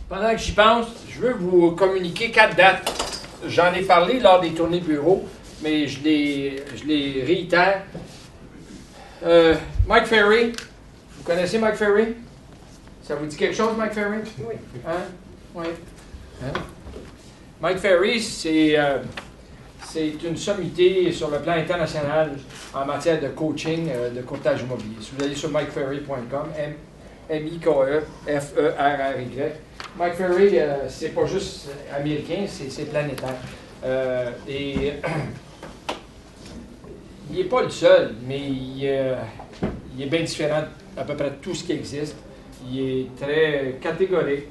Pendant que j'y pense, je veux vous communiquer 4 dates. J'en ai parlé lors des tournées bureau, mais je les réitère. Mike Ferry, vous connaissez Mike Ferry? Ça vous dit quelque chose, Mike Ferry? Oui. Hein? Oui. Hein? Mike Ferry, c'est une sommité sur le plan international en matière de coaching, de courtage immobilier. Si vous allez sur mikeferry.com, M-I-K-E-F-E-R-R-Y, Mike Ferry, c'est pas juste américain, c'est planétaire. Et il n'est pas le seul, mais il est bien différent d'à peu près tout ce qui existe. Il est très catégorique,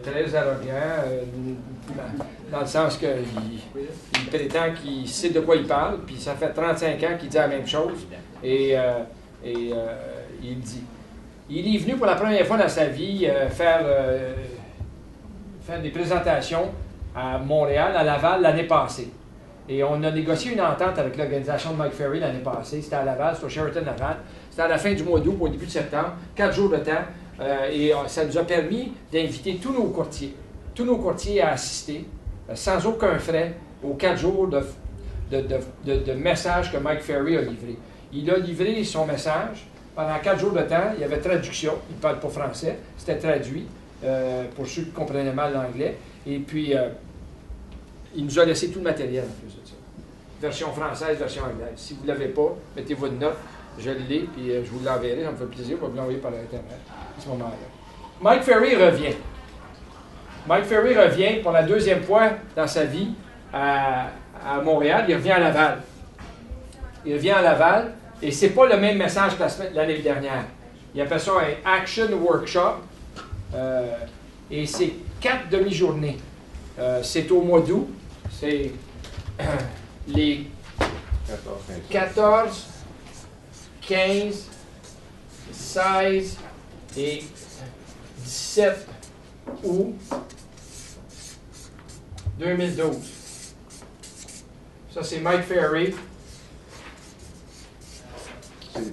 très arrogant, dans le sens qu'il prétend qu'il sait de quoi il parle, puis ça fait 35 ans qu'il dit la même chose, et il dit. Il est venu pour la première fois dans sa vie faire des présentations à Montréal, à Laval, l'année passée. Et on a négocié une entente avec l'organisation de Mike Ferry l'année passée. C'était à Laval, c'était au Sheraton Laval. C'était à la fin du mois d'août, au début de septembre, 4 jours de temps. Et ça nous a permis d'inviter tous nos courtiers à assister, sans aucun frais, aux 4 jours de messages que Mike Ferry a livrés. Il a livré son message pendant 4 jours de temps. Il y avait traduction. Il ne parle pas français. C'était traduit pour ceux qui comprenaient mal l'anglais. Et puis, il nous a laissé tout le matériel en plus de ça. Version française, version anglaise. Si vous ne l'avez pas, mettez-vous une note. Je l'ai, puis je vous l'enverrai. Ça me fait plaisir. Je vais vous l'envoyer par Internet à ce moment-là. Mike Ferry revient. Mike Ferry revient pour la 2e fois dans sa vie à Montréal. Il revient à Laval. Il revient à Laval, et ce n'est pas le même message que l'année dernière. Il appelle ça un Action Workshop. Et c'est 4 demi-journées. C'est au mois d'août. C'est les 14, 15, 16 et 17 août 2012. Ça, c'est Mike Ferry.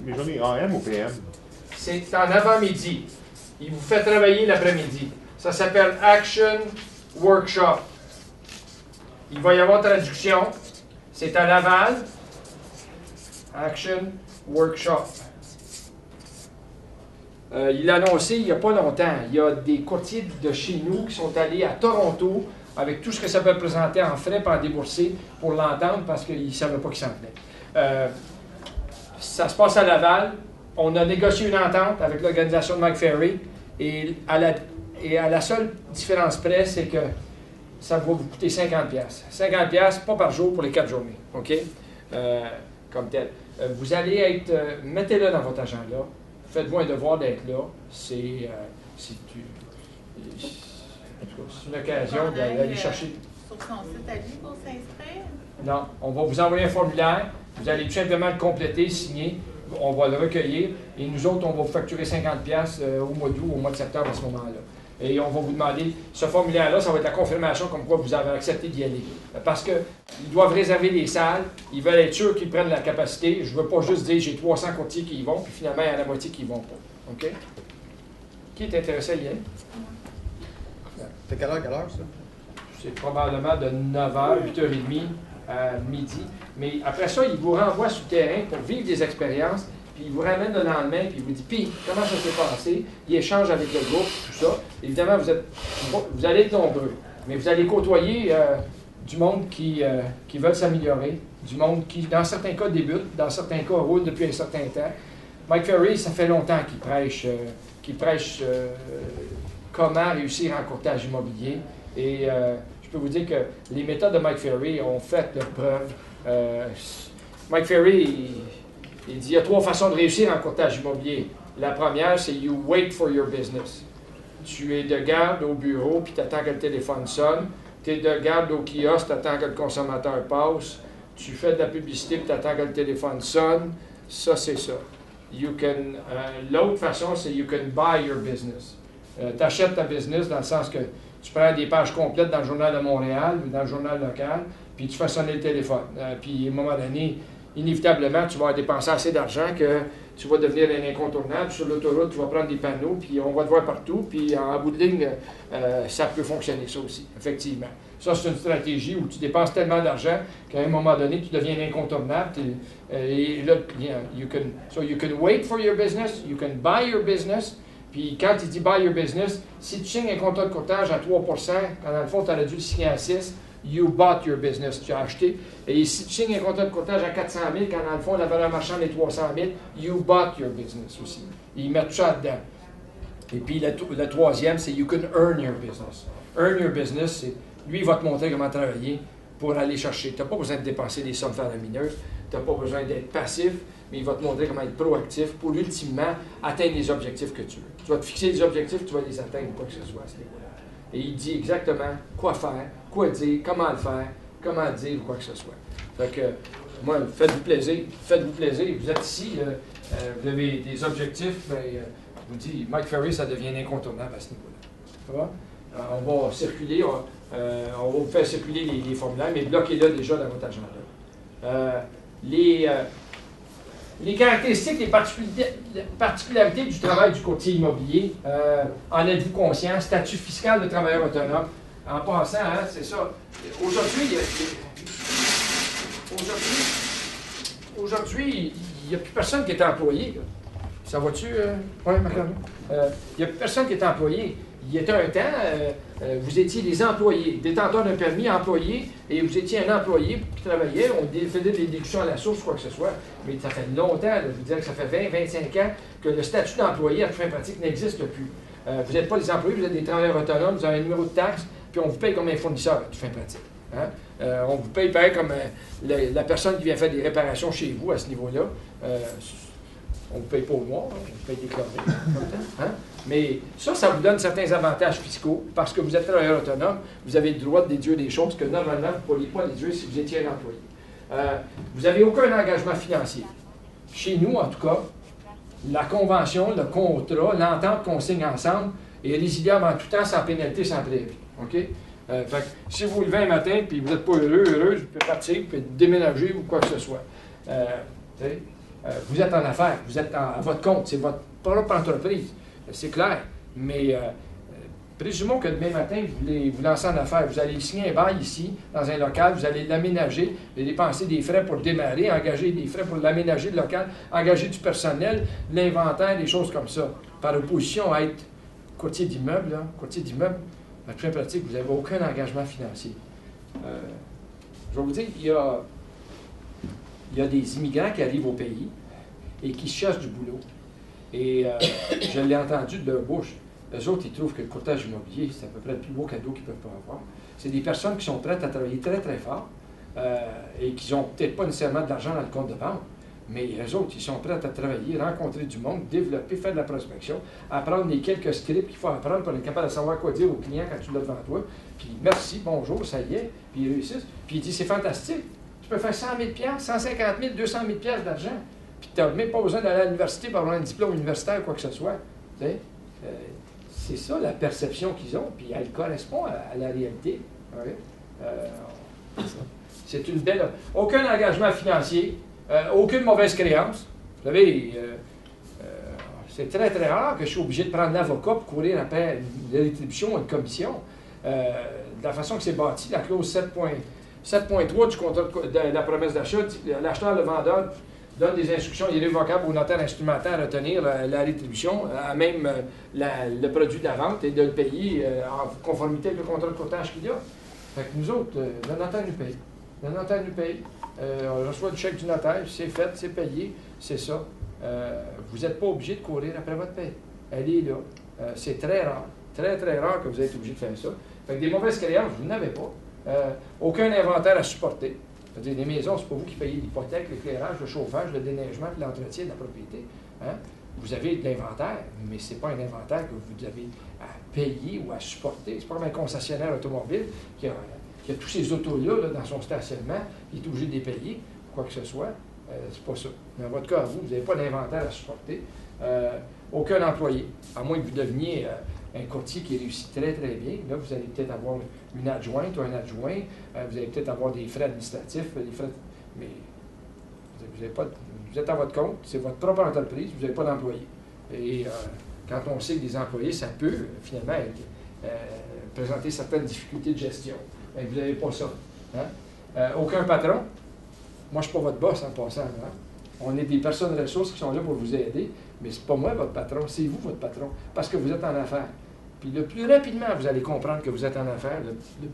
Mais j'en ai AM ou PM? C'est en avant-midi. Il vous fait travailler l'après-midi. Ça s'appelle Action Workshop. Il va y avoir traduction. C'est à Laval. Action Workshop. Il l'a annoncé il n'y a pas longtemps. Il y a des courtiers de chez nous qui sont allés à Toronto avec tout ce que ça peut présenter en frais pour en débourser pour l'entendre parce qu'ils ne savaient pas qu'il s'en venait. Ça se passe à Laval. On a négocié une entente avec l'organisation de Mike Ferry et à la seule différence près, c'est que ça va vous coûter 50$. 50$, pas par jour pour les 4 journées. OK? Comme tel. Vous allez être... mettez-le dans votre agenda. Faites-vous un devoir d'être là. C'est une occasion d'aller chercher. Sur son site à lui pour s'inscrire? Non. On va vous envoyer un formulaire. Vous allez tout simplement le compléter, signer. On va le recueillir. Et nous autres, on va vous facturer 50$ au mois d'août, au mois de septembre à ce moment-là. Et on va vous demander, ce formulaire-là, ça va être la confirmation comme quoi vous avez accepté d'y aller. Parce qu'ils doivent réserver les salles, ils veulent être sûrs qu'ils prennent la capacité. Je ne veux pas juste dire j'ai 300 courtiers qui y vont, puis finalement, il y en a la moitié qui n'y vont pas. OK? Qui est intéressé à y aller? C'est quelle heure, ça? C'est probablement de 9h, 8h30 à midi. Mais après ça, ils vous renvoient sur le terrain pour vivre des expériences. Puis il vous ramène le lendemain, puis il vous dit, puis comment ça s'est passé? Il échange avec le groupe, tout ça. Évidemment, vous allez être nombreux, mais vous allez côtoyer du monde qui veulent s'améliorer, du monde qui, dans certains cas, débute, dans certains cas, roule depuis un certain temps. Mike Ferry, ça fait longtemps qu'il prêche comment réussir en courtage immobilier. Et je peux vous dire que les méthodes de Mike Ferry ont fait leur preuve. Mike Ferry, il dit il y a 3 façons de réussir en courtage immobilier. La première, c'est you wait for your business. Tu es de garde au bureau, puis tu attends que le téléphone sonne. Tu es de garde au kiosque, tu attends que le consommateur passe. Tu fais de la publicité, puis tu attends que le téléphone sonne. Ça, c'est ça. L'autre façon, c'est you can buy your business. Tu achètes ta business dans le sens que tu prends des pages complètes dans le Journal de Montréal ou dans le journal local, puis tu fais sonner le téléphone. Puis à un moment donné, inévitablement, tu vas dépenser assez d'argent que tu vas devenir un incontournable. Sur l'autoroute, tu vas prendre des panneaux, puis on va te voir partout, puis en bout de ligne, ça peut fonctionner, ça aussi, effectivement. Ça, c'est une stratégie où tu dépenses tellement d'argent qu'à un moment donné, tu deviens incontournable. Et là, you can wait for your business, you can buy your business. Puis quand tu dis buy your business, si tu signes un contrat de courtage à 3 quand dans le fond, tu aurais dû le signer à 6 you bought your business, tu as acheté. Et si tu signes un contrat de courtage à 400 000 quand dans le fond, la valeur marchande est 300 000 you bought your business aussi. Ils mettent ça dedans. Et puis le troisième, c'est you can earn your business. Earn your business, c'est lui, il va te montrer comment travailler pour aller chercher. Tu n'as pas besoin de dépenser des sommes faramineuses, tu n'as pas besoin d'être passif, mais il va te montrer comment être proactif pour ultimement atteindre les objectifs que tu veux. Tu vas te fixer des objectifs, tu vas les atteindre ou quoi que ce soit à ce niveau-là. Et il dit exactement quoi faire, quoi dire, comment le faire, comment le dire ou quoi que ce soit. Fait que, moi, faites-vous plaisir, vous êtes ici, vous avez des objectifs, ben, je vous dis, Mike Ferry, ça devient incontournable à ce niveau-là. Ça va? On va circuler, on va vous faire circuler les formulaires, mais bloquez-le déjà dans votre agenda. Les caractéristiques, les particularités du travail du courtier immobilier, en êtes-vous conscient? Statut fiscal de travailleur autonome. En passant, hein, c'est ça. Aujourd'hui, il n'y a plus personne qui est employé. Là. Ça va-tu? Oui, Marc-André? Il n'y a plus personne qui est employé. Il y a un temps, vous étiez des employés, détenteurs d'un permis, employés, et vous étiez un employé qui travaillait, on faisait des déductions à la source, quoi que ce soit. Mais ça fait longtemps, là, je vous dirais que ça fait 20, 25 ans que le statut d'employé à toute fin pratique n'existe plus. Vous n'êtes pas des employés, vous êtes des travailleurs autonomes, vous avez un numéro de taxe, puis on vous paye comme un fournisseur à toute fin pratique. Hein? On vous paye pareil comme la personne qui vient faire des réparations chez vous à ce niveau-là. On ne paye pas au mois, on paye des conneries. Hein? Mais ça vous donne certains avantages fiscaux parce que vous êtes travailleur autonome, vous avez le droit de déduire des choses que normalement vous ne pourriez pas déduire si vous étiez un employé. Vous n'avez aucun engagement financier. Chez nous, en tout cas, la convention, le contrat, l'entente qu'on signe ensemble est résiliable en tout temps sans pénalité, sans préavis. OK? Fait que si vous vous levez un matin et vous n'êtes pas heureuse, vous pouvez partir, vous pouvez déménager ou quoi que ce soit. Vous êtes en affaires, vous êtes à votre compte, c'est votre propre entreprise. C'est clair. Mais présumons que demain matin, vous voulez vous lancer en affaires. Vous allez signer un bail ici, dans un local, vous allez l'aménager, vous allez dépenser des frais pour démarrer, engager des frais pour l'aménager le local, engager du personnel, l'inventaire, des choses comme ça. Par opposition à être courtier d'immeuble, à toute fin pratique, vous n'avez aucun engagement financier. Je vais vous dire, il y a des immigrants qui arrivent au pays et qui cherchent du boulot. Et je l'ai entendu de leur bouche. Eux autres, ils trouvent que le courtage immobilier, c'est à peu près le plus beau cadeau qu'ils peuvent pas avoir. C'est des personnes qui sont prêtes à travailler très, très fort et qui n'ont peut-être pas nécessairement de l'argent dans le compte de banque, mais eux autres, ils sont prêts à travailler, rencontrer du monde, développer, faire de la prospection, apprendre les quelques scripts qu'il faut apprendre pour être capable de savoir quoi dire aux clients quand tu l'as devant toi. Puis merci, bonjour, ça y est, puis ils réussissent. Puis il dit, c'est fantastique. Tu peux faire 100 000 150 000 200 000 d'argent. Puis tu n'as même pas besoin d'aller à l'université pour avoir un diplôme universitaire ou quoi que ce soit. C'est ça la perception qu'ils ont, puis elle correspond à la réalité. Ouais. C'est une belle... Aucun engagement financier, aucune mauvaise créance. Vous savez, c'est très, très rare que je suis obligé de prendre l'avocat pour courir après une rétribution ou une commission. De la façon que c'est bâti, la clause 7.3 du contrat de la promesse d'achat, l'acheteur, le vendeur, donne des instructions irrévocables au notaire instrumental à retenir la rétribution, à même le produit de la vente et de le payer en conformité avec le contrat de courtage qu'il y a. Fait que nous autres, le notaire nous paye. Le notaire nous paye. On reçoit le chèque du notaire, c'est fait, c'est payé, c'est ça. Vous n'êtes pas obligé de courir après votre paye. Elle est là. C'est très rare, très, très rare que vous êtes obligé de faire ça. Fait que des mauvaises créances, vous n'avez pas. Aucun inventaire à supporter. C'est-à-dire, les maisons, c'est pas vous qui payez l'hypothèque, l'éclairage, le chauffage, le déneigement, l'entretien de la propriété. Hein? Vous avez de l'inventaire, mais ce n'est pas un inventaire que vous avez à payer ou à supporter. C'est pas comme un concessionnaire automobile qui a tous ces autos-là dans son stationnement, il est obligé de les payer, quoi que ce soit. C'est pas ça. Dans votre cas, vous n'avez pas d'inventaire à supporter. Aucun employé, à moins que vous deveniez un courtier qui réussit très, très bien. Là, vous allez peut-être avoir une adjointe ou un adjoint. Vous allez peut-être avoir des frais administratifs, des frais... Mais Vous êtes à votre compte, c'est votre propre entreprise, vous n'avez pas d'employés. Et quand on sait que des employés, ça peut finalement présenter certaines difficultés de gestion. Mais vous n'avez pas ça. Hein? Aucun patron. Moi, je ne suis pas votre boss en passant. Hein? On est des personnes ressources qui sont là pour vous aider, mais ce n'est pas moi votre patron, c'est vous votre patron, parce que vous êtes en affaires. Puis le plus rapidement vous allez comprendre que vous êtes en affaires, le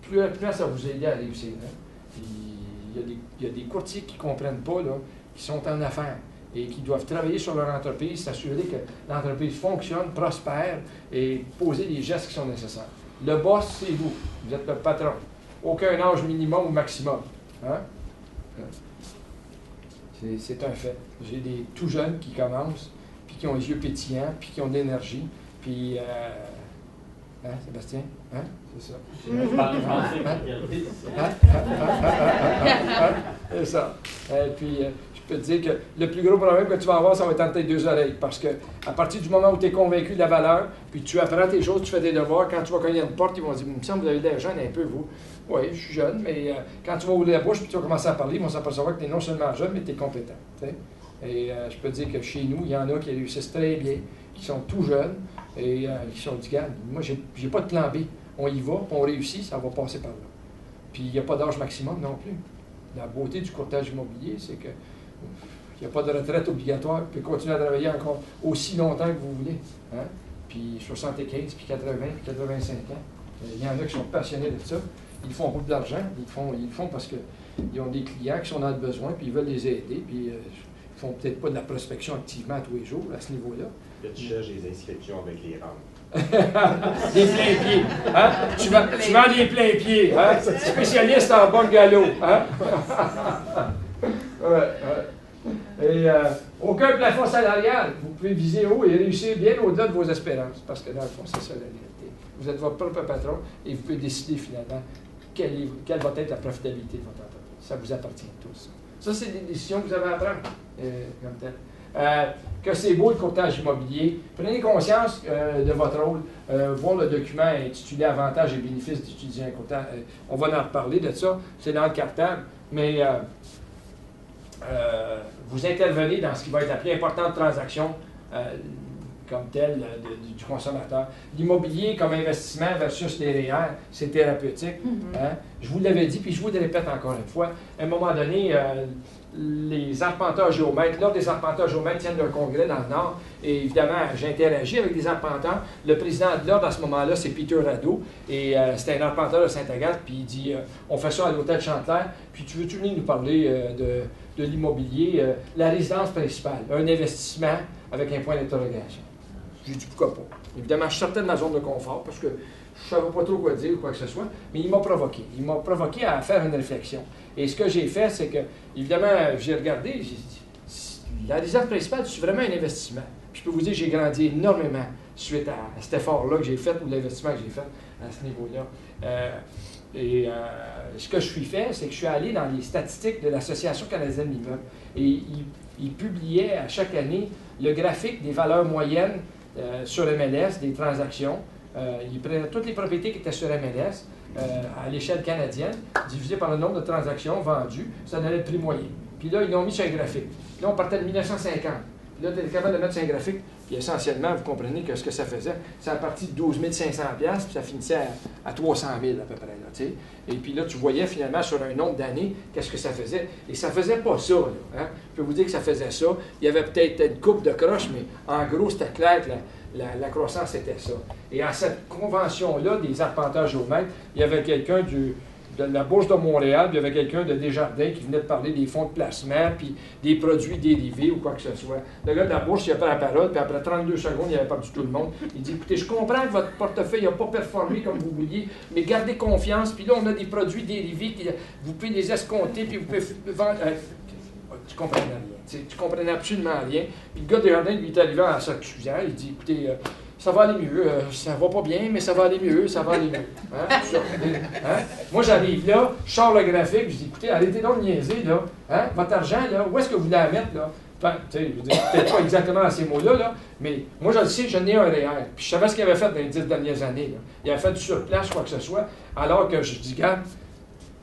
plus rapidement ça va vous aider à réussir. Hein? Puis il y a des courtiers qui ne comprennent pas, là, qui sont en affaires et qui doivent travailler sur leur entreprise, s'assurer que l'entreprise fonctionne, prospère et poser les gestes qui sont nécessaires. Le boss, c'est vous. Vous êtes le patron. Aucun âge minimum ou maximum. Hein? C'est un fait. J'ai des tout jeunes qui commencent, puis qui ont les yeux pétillants, puis qui ont de l'énergie, puis... hein, Sébastien? Hein? C'est ça. C'est ça. Et puis, je peux te dire que le plus gros problème que tu vas avoir, ça va être entre tes deux oreilles. Parce que à partir du moment où tu es convaincu de la valeur, puis tu apprends tes choses, tu fais des devoirs, quand tu vas cogner à une porte, ils vont dire, il me semble que vous avez l'air jeune un peu, vous. Oui, je suis jeune, mais quand tu vas ouvrir la bouche, puis tu vas commencer à parler, ils vont s'apercevoir que tu es non seulement jeune, mais tu es compétent. T'sais? Et je peux te dire que chez nous, il y en a qui réussissent très bien, qui sont tout jeunes, et qui sont dit, regarde, moi, j'ai pas de plan B. On y va, puis on réussit, ça va passer par là. Puis il n'y a pas d'âge maximum non plus. La beauté du courtage immobilier, c'est que il n'y a pas de retraite obligatoire, puis continuer à travailler encore aussi longtemps que vous voulez. Hein? Puis 75, puis 80, puis 85 ans. Il y en a qui sont passionnés de ça. Ils font pas de l'argent, ils le font parce qu'ils ont des clients qui sont dans le besoin, puis ils veulent les aider, puis ils font peut-être pas de la prospection activement tous les jours à ce niveau-là. Là, tu cherches des inscriptions avec les rames. Des pleins-pieds. Hein? Tu vends des pleins-pieds. Hein? Spécialiste en bungalow. Hein? Et aucun plafond salarial. Vous pouvez viser haut et réussir bien au-delà de vos espérances. Parce que dans le fond, c'est ça la réalité. Vous êtes votre propre patron et vous pouvez décider finalement quelle va être la profitabilité de votre entreprise. Ça vous appartient tous. Ça, c'est des décisions que vous avez à prendre comme tel. Que c'est beau le courtage immobilier. Prenez conscience de votre rôle. Voir le document intitulé Avantages et bénéfices d'utiliser un courtage. On va en reparler de ça. C'est dans le cartable. Mais vous intervenez dans ce qui va être la plus importante transaction comme telle du consommateur. L'immobilier comme investissement versus les REER, c'est thérapeutique. Hein? Je vous l'avais dit, puis je vous le répète encore une fois. À un moment donné, les arpenteurs géomètres, lors des arpenteurs géomètres tiennent un congrès dans le Nord, et évidemment, j'ai interagi avec des arpenteurs. Le président de l'ordre à ce moment-là, c'est Peter Rado, et c'était un arpenteur de Sainte-Agathe, puis il dit on fait ça à l'hôtel Chantelaire, puis tu veux-tu venir nous parler de l'immobilier, la résidence principale, un investissement avec un point d'interrogation. J'ai dit pourquoi pas. Évidemment, je sortais de ma zone de confort parce que je ne savais pas trop quoi dire ou quoi que ce soit, mais il m'a provoqué. Il m'a provoqué à faire une réflexion. Et ce que j'ai fait, c'est que, évidemment, j'ai regardé, j'ai dit, la résidence principale, c'est vraiment un investissement. Puis je peux vous dire que j'ai grandi énormément suite à cet effort-là que j'ai fait ou l'investissement que j'ai fait à ce niveau-là. Ce que je suis fait, c'est que je suis allé dans les statistiques de l'Association canadienne de l'immeuble. Et il publiait à chaque année le graphique des valeurs moyennes sur MLS, des transactions. Il prenait toutes les propriétés qui étaient sur MLS à l'échelle canadienne, divisé par le nombre de transactions vendues, ça donnait le prix moyen. Puis là, ils l'ont mis sur un graphique. Puis là, on partait de 1950. Puis là, tu es capable de mettre sur un graphique. Puis essentiellement, vous comprenez que ce que ça faisait, c'est à partir de 12 500 $, puis ça finissait à 300 000 à peu près. Là, t'sais. Et puis là, tu voyais finalement sur un nombre d'années qu'est-ce que ça faisait. Et ça faisait pas ça. Là, hein? Je peux vous dire que ça faisait ça. Il y avait peut-être une coupe de croche, mais en gros, c'était clair que la croissance était ça. Et à cette convention-là des arpenteurs géomètres, il y avait quelqu'un de la Bourse de Montréal, puis il y avait quelqu'un de Desjardins qui venait de parler des fonds de placement, puis des produits dérivés ou quoi que ce soit. Le gars de la Bourse, il a pris la parole, puis après 32 secondes, il avait perdu tout le monde. Il dit, écoutez, je comprends que votre portefeuille n'a pas performé comme vous vouliez, mais gardez confiance, puis là, on a des produits dérivés, qui, vous pouvez les escompter, puis vous pouvez vendre... tu comprenais rien. Tu comprenais absolument rien. Puis le gars de Desjardins, lui, est arrivé en s'accusant, il dit, écoutez... ça va aller mieux, ça va pas bien, mais ça va aller mieux, ça va aller mieux. Hein? Hein? Moi, j'arrive là, je sors le graphique, je dis, écoutez, arrêtez donc de niaiser, là. Hein? Votre argent, là, où est-ce que vous voulez la mettre, là? Enfin, tu sais, je veux dire, peut-être pas exactement à ces mots-là, là, mais moi, je le sais, je n'ai un REER. Puis je savais ce qu'il avait fait dans les 10 dernières années, là. Il avait fait du surplace, quoi que ce soit, alors que je dis, regarde,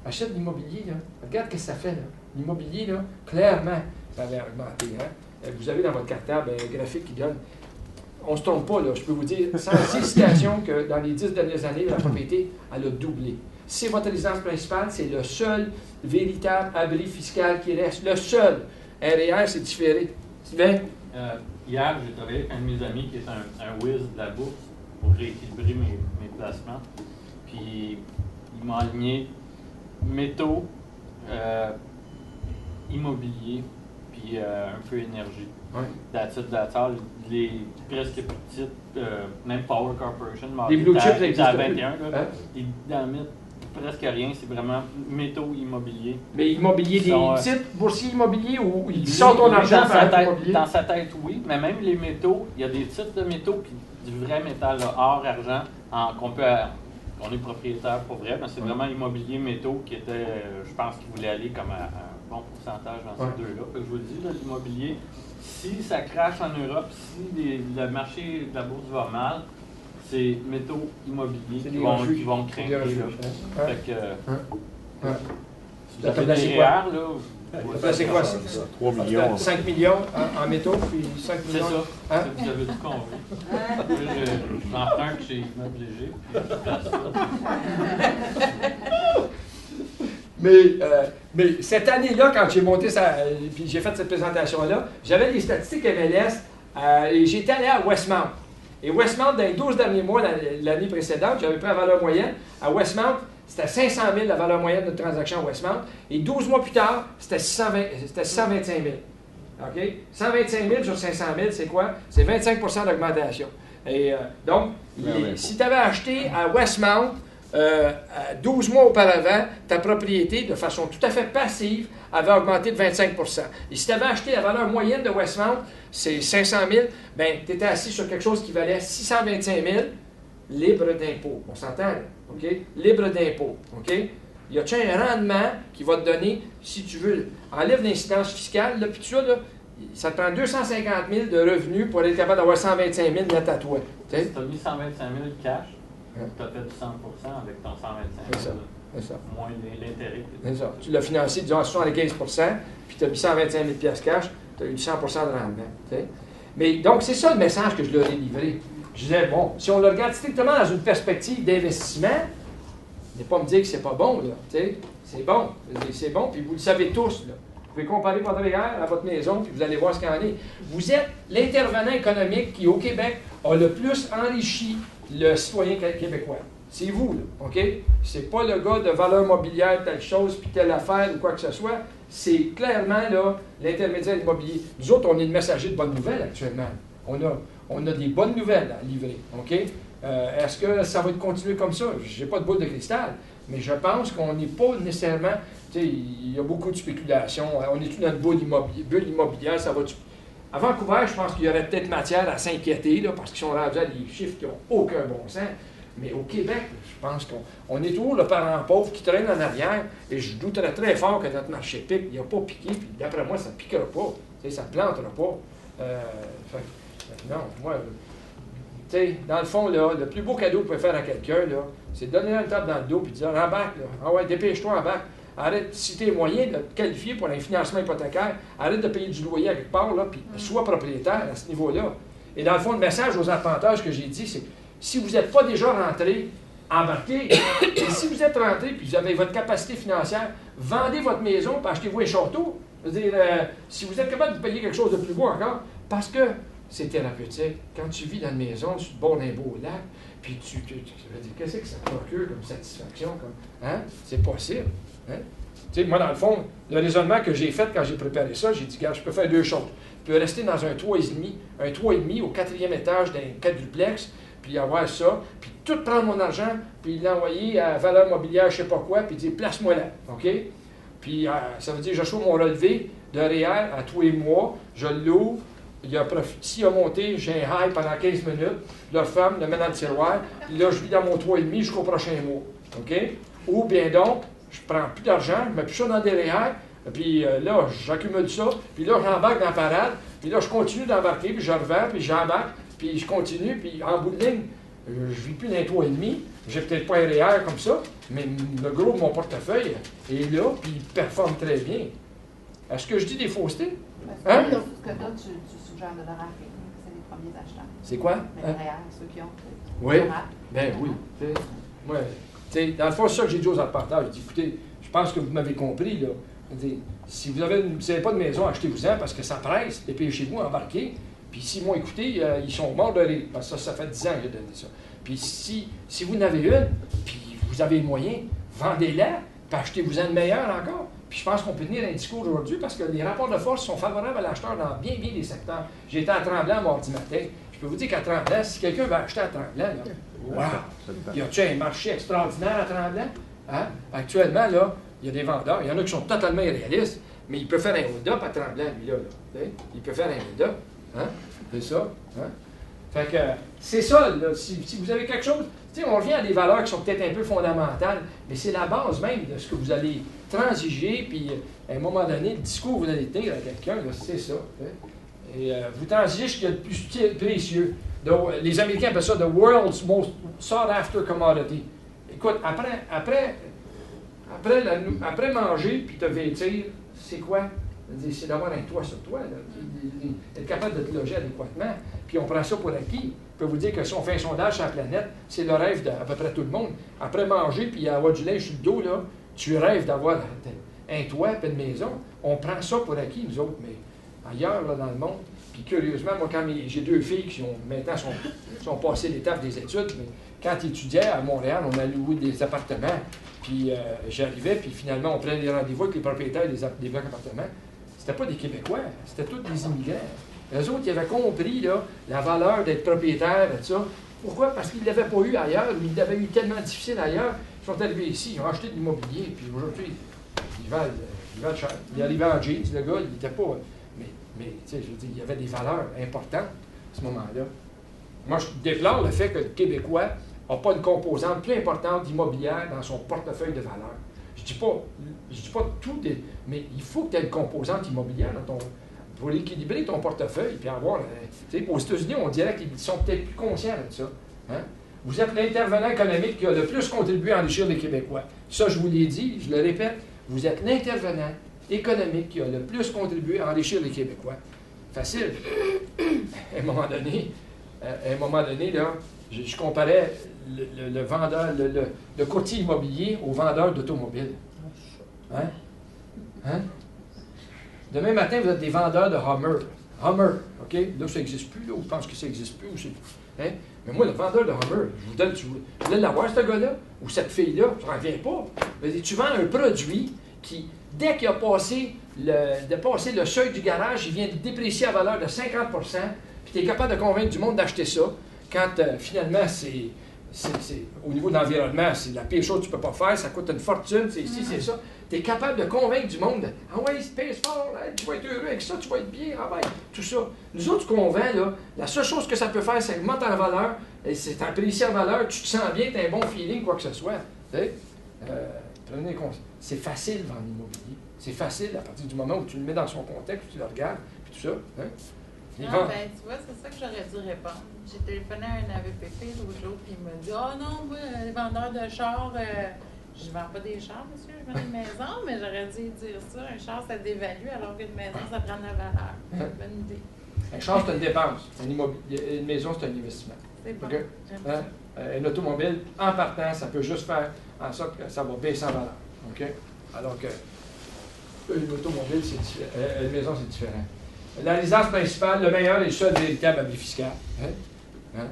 achète de l'immobilier, là. Regarde ce que ça fait, là. L'immobilier, là, clairement, ça avait augmenté. Hein? Vous avez dans votre cartable un graphique qui donne. On ne se trompe pas, là. Je peux vous dire, sans hésitation, que dans les 10 dernières années, la propriété, elle a doublé. C'est votre résidence principale, c'est le seul véritable abri fiscal qui reste. Le seul. REER, c'est différé. Sylvain? Hier, j'ai travaillé avec un de mes amis qui est un whiz de la bourse pour rééquilibrer mes placements. Puis, il m'a aligné métaux, immobilier, puis un peu énergie. Ouais. That's all. Les presque petites, même Power Corporation, les blue chips, à existent 21, là, hein? ils dynamitent presque rien, c'est vraiment métaux immobiliers. Mais immobilier, des sont, titres boursiers immobiliers ou ils sortent ton argent dans sa tête, oui, mais même les métaux, il y a des titres de métaux puis du vrai métal, là, or, argent, qu'on est propriétaire pour vrai, mais c'est vraiment immobilier métaux qui était, je pense qu'il voulait aller comme à un bon pourcentage dans ces deux-là. Je vous le dis, là, l'immobilier, si ça crache en Europe, si le marché de la bourse va mal, c'est métaux immobiliers qui vont craquer. Fait que, si vous avez des REER, là, c'est quoi ça? 3 millions. 5 millions en métaux, puis 5 millions. C'est ça. Hein? Vous avez tout compris. J'emprunte chez Immeuble Léger, puis je place ça. Mais cette année-là, quand j'ai monté ça, puis j'ai fait cette présentation-là, j'avais les statistiques MLS et j'étais allé à Westmount. Et Westmount, dans les 12 derniers mois, l'année précédente, j'avais pris la valeur moyenne. À Westmount, c'était 500 000 la valeur moyenne de transaction à Westmount. Et 12 mois plus tard, c'était 125 000. OK? 125 000 sur 500 000, c'est quoi? C'est 25 d'augmentation. Et donc, si tu avais acheté à Westmount, 12 mois auparavant, ta propriété, de façon tout à fait passive, avait augmenté de 25 Et si tu avais acheté la valeur moyenne de Westmount, c'est 500 000, bien, tu étais assis sur quelque chose qui valait 625 000, libre d'impôt. On s'entend, là? OK? Libre d'impôt. OK? Y a-t-il un rendement qui va te donner, si tu veux, enlève l'incidence fiscale, là, puis tout ça, là, ça te prend 250 000 de revenus pour être capable d'avoir 125 000 net à toi. Si tu as mis 125 000 cash, tu as fait du 100 avec ton 125 000. C'est ça. Moins l'intérêt. C'est ça. Tu l'as financé, disons, à 75 puis tu as mis 125 000 cash, tu as eu 100 de rendement. T'sais? Mais donc, c'est ça le message que je leur ai livré. Je disais, bon, si on le regarde strictement dans une perspective d'investissement, ne pas me dire que c'est pas bon, là. C'est bon. C'est bon, puis vous le savez tous, là. Vous pouvez comparer votre REER à votre maison, puis vous allez voir ce qu'il y en est. Vous êtes l'intervenant économique qui, au Québec, a le plus enrichi le citoyen québécois. C'est vous, là, OK? C'est pas le gars de valeur mobilière, telle chose, puis telle affaire, ou quoi que ce soit. C'est clairement, là, l'intermédiaire immobilier. Nous autres, on est le messager de bonnes nouvelles, actuellement. On a des bonnes nouvelles à livrer, OK? Est-ce que ça va continuer comme ça? Je n'ai pas de boule de cristal, mais je pense qu'on n'est pas nécessairement... Tu sais, il y a beaucoup de spéculation. On est tout dans une bulle immobilière, ça va... À Vancouver, je pense qu'il y aurait peut-être matière à s'inquiéter, là, parce qu'ils sont rendus à des chiffres qui n'ont aucun bon sens. Mais au Québec, je pense qu'on est toujours le parent pauvre qui traîne en arrière, et je douterais très fort que notre marché pique. Il n'a pas piqué, puis d'après moi, ça ne piquera pas. Tu sais, ça ne plantera pas. Non, moi... Tu sais, dans le fond, là, le plus beau cadeau que vous pouvez faire à quelqu'un, là, c'est de donner une tape dans le dos et de dire embarque, là. Ah ouais, dépêche-toi, embarque. Arrête, si tu as les moyens de te qualifier pour un financement hypothécaire, arrête de payer du loyer à quelque part, là, puis sois propriétaire à ce niveau-là. Et dans le fond, le message aux arpenteurs, ce que j'ai dit, c'est si vous n'êtes pas déjà rentré, embarquez. Et si vous êtes rentré puis vous avez votre capacité financière, vendez votre maison et achetez-vous un château. Je veux dire, si vous êtes capable de payer quelque chose de plus beau encore, parce que c'est thérapeutique. Quand tu vis dans une maison, sur le bord d'un beau lac, puis tu veux dire, qu'est-ce que ça procure comme satisfaction? Hein? C'est possible. Hein? Tu sais, moi, dans le fond, le raisonnement que j'ai fait quand j'ai préparé ça, j'ai dit, regarde, je peux faire deux choses. Je peux rester dans un 3,5 au 4e étage d'un quadruplex, puis avoir ça, puis tout prendre mon argent, puis l'envoyer à valeur mobilière, je ne sais pas quoi, puis dire, place-moi là. OK? Puis ça veut dire, j'achète mon relevé de REER à tous les mois, je l'ouvre. S'il a monté, j'ai un high pendant 15 minutes, je le ferme, le mets dans le tiroir, puis là, je vis dans mon 3,5 jusqu'au prochain mois. OK? Ou bien donc, je prends plus d'argent, je mets plus ça dans des REER, puis là, j'accumule ça, puis là, j'embarque dans la parade, puis là, je continue d'embarquer, puis je revends, puis j'embarque, puis je continue, puis en bout de ligne, je ne vis plus dans les 3,5, j'ai peut-être pas un REER comme ça, mais le gros de mon portefeuille est là, puis il performe très bien. Est-ce que je dis des faussetés? Parce Hein? que là, ce que là, tu suggères de leur arrêter, c'est les premiers acheteurs. C'est quoi? Mais Hein? derrière, ceux qui ont. Oui. Dorade. Ben oui. Ouais. Dans le fond, c'est ça que j'ai dit aux arpenteurs. J'ai dit, écoutez, je pense que vous m'avez compris, là. Si vous n'avez pas de maison, achetez-vous-en parce que ça presse, dépêchez-vous, embarquez. Puis s'ils m'ont écouté, ils sont morts de rire. Parce que ça fait 10 ans que j'ai donné ça. Puis si vous en avez une, puis vous avez les moyens, vendez-la, puis achetez-vous-en une meilleure encore. Puis je pense qu'on peut tenir un discours aujourd'hui parce que les rapports de force sont favorables à l'acheteur dans bien des secteurs. J'ai été à Tremblant mardi matin. Je peux vous dire qu'à Tremblant, si quelqu'un veut acheter à Tremblant, là, wow! Y a-t-il un marché extraordinaire à Tremblant? Hein? Actuellement, là, il y a des vendeurs. Il y en a qui sont totalement irréalistes, mais il peut faire un hold-up à Tremblant, lui-là. Il peut faire un hold-up. Hein? C'est ça. Hein? Fait que c'est ça, là. Si vous avez quelque chose, on revient à des valeurs qui sont peut-être un peu fondamentales, mais c'est la base même de ce que vous allez transiger, puis à un moment donné, le discours que vous allez tenir à quelqu'un, c'est ça. Hein? Et vous transigez ce qu'il y a de plus précieux. Les Américains appellent ça « the world's most sought-after commodity ». Écoute, après manger puis te vêtir, c'est quoi? C'est d'avoir un toit sur toi, être capable de te loger adéquatement. Puis on prend ça pour acquis. Je peux vous dire que si on fait un sondage sur la planète, c'est le rêve d'à peu près tout le monde. Après manger puis avoir du linge sur le dos, là, tu rêves d'avoir un toit et une maison. On prend ça pour acquis, nous autres, mais ailleurs là, dans le monde. Puis curieusement, moi, quand j'ai 2 filles qui maintenant sont passées l'étape des études, mais quand ils étudiaient à Montréal, on a loué des appartements. Puis j'arrivais, puis finalement, on prenait des rendez-vous avec les propriétaires des blocs appartements. C'était pas des Québécois, c'était tous des immigrants. Eux autres, ils avaient compris là, la valeur d'être propriétaire et tout ça. Pourquoi? Parce qu'ils ne l'avaient pas eu ailleurs, ou ils l'avaient eu tellement difficile ailleurs. Ils sont arrivés ici, ils ont acheté de l'immobilier, puis aujourd'hui, ils valent cher. Il est arrivé en jeans, le gars, il n'était pas... Mais tu sais, je veux dire, il y avait des valeurs importantes à ce moment-là. Moi, je déplore le fait que le Québécois n'a pas une composante plus importante immobilière dans son portefeuille de valeurs. Je dis pas tout, mais il faut que tu aies une composante immobilière dans ton... pour équilibrer ton portefeuille, puis avoir... Tu sais, aux États-Unis, on dirait qu'ils sont peut-être plus conscients de ça. Hein? Vous êtes l'intervenant économique qui a le plus contribué à enrichir les Québécois. Ça, je vous l'ai dit, je le répète, vous êtes l'intervenant économique qui a le plus contribué à enrichir les Québécois. Facile. À un moment donné, là, je comparais le vendeur, le courtier immobilier au vendeur d'automobiles. Hein? Hein? Demain matin, vous êtes des vendeurs de Hummer. Hummer, OK? Là, ça n'existe plus, là, ou je pense que ça n'existe plus. Hein? Mais moi, le vendeur de Hummer, je vous donne, vous voulez l'avoir, ce gars-là, ou cette fille-là, je n'en reviens pas. Tu vends un produit qui, dès qu'il a passé le seuil du garage, il vient de déprécier à valeur de 50%, puis tu es capable de convaincre du monde d'acheter ça, quand finalement, au niveau de l'environnement, c'est la pire chose que tu ne peux pas faire, ça coûte une fortune, c'est ici, c'est ça. Tu es capable de convaincre du monde, ah ouais, pèse fort, hein, tu vas être heureux avec ça, tu vas être bien, ah ouais, tout ça. Nous autres, ce qu'on vend, là, la seule chose que ça peut faire, c'est augmenter en valeur, et c'est apprécié en valeur, tu te sens bien, tu as un bon feeling, quoi que ce soit. Prenez conscience. C'est facile de vendre l'immobilier. C'est facile à partir du moment où tu le mets dans son contexte, tu le regardes, puis tout ça. Hein? Non, ben, tu vois, c'est ça que j'aurais dû répondre. J'ai téléphoné à un AVPP l'autre jour, puis il m'a dit « Ah non, moi, les vendeurs de chars, je ne vends pas des chars, monsieur, je vends des maisons, mais j'aurais dû dire ça. Un char, ça dévalue, alors qu'une maison, ça prend de la valeur. » C'est une bonne idée. Un char, c'est une dépense. Une maison, c'est un investissement. C'est bon. Okay? Hein? Une automobile, en partant, ça peut juste faire en sorte que ça va baisser en valeur. Okay? Alors que une automobile, c'est différent. Une maison, c'est différent. La résidence principale, le meilleur et le seul véritable abri fiscal. Hein? Hein?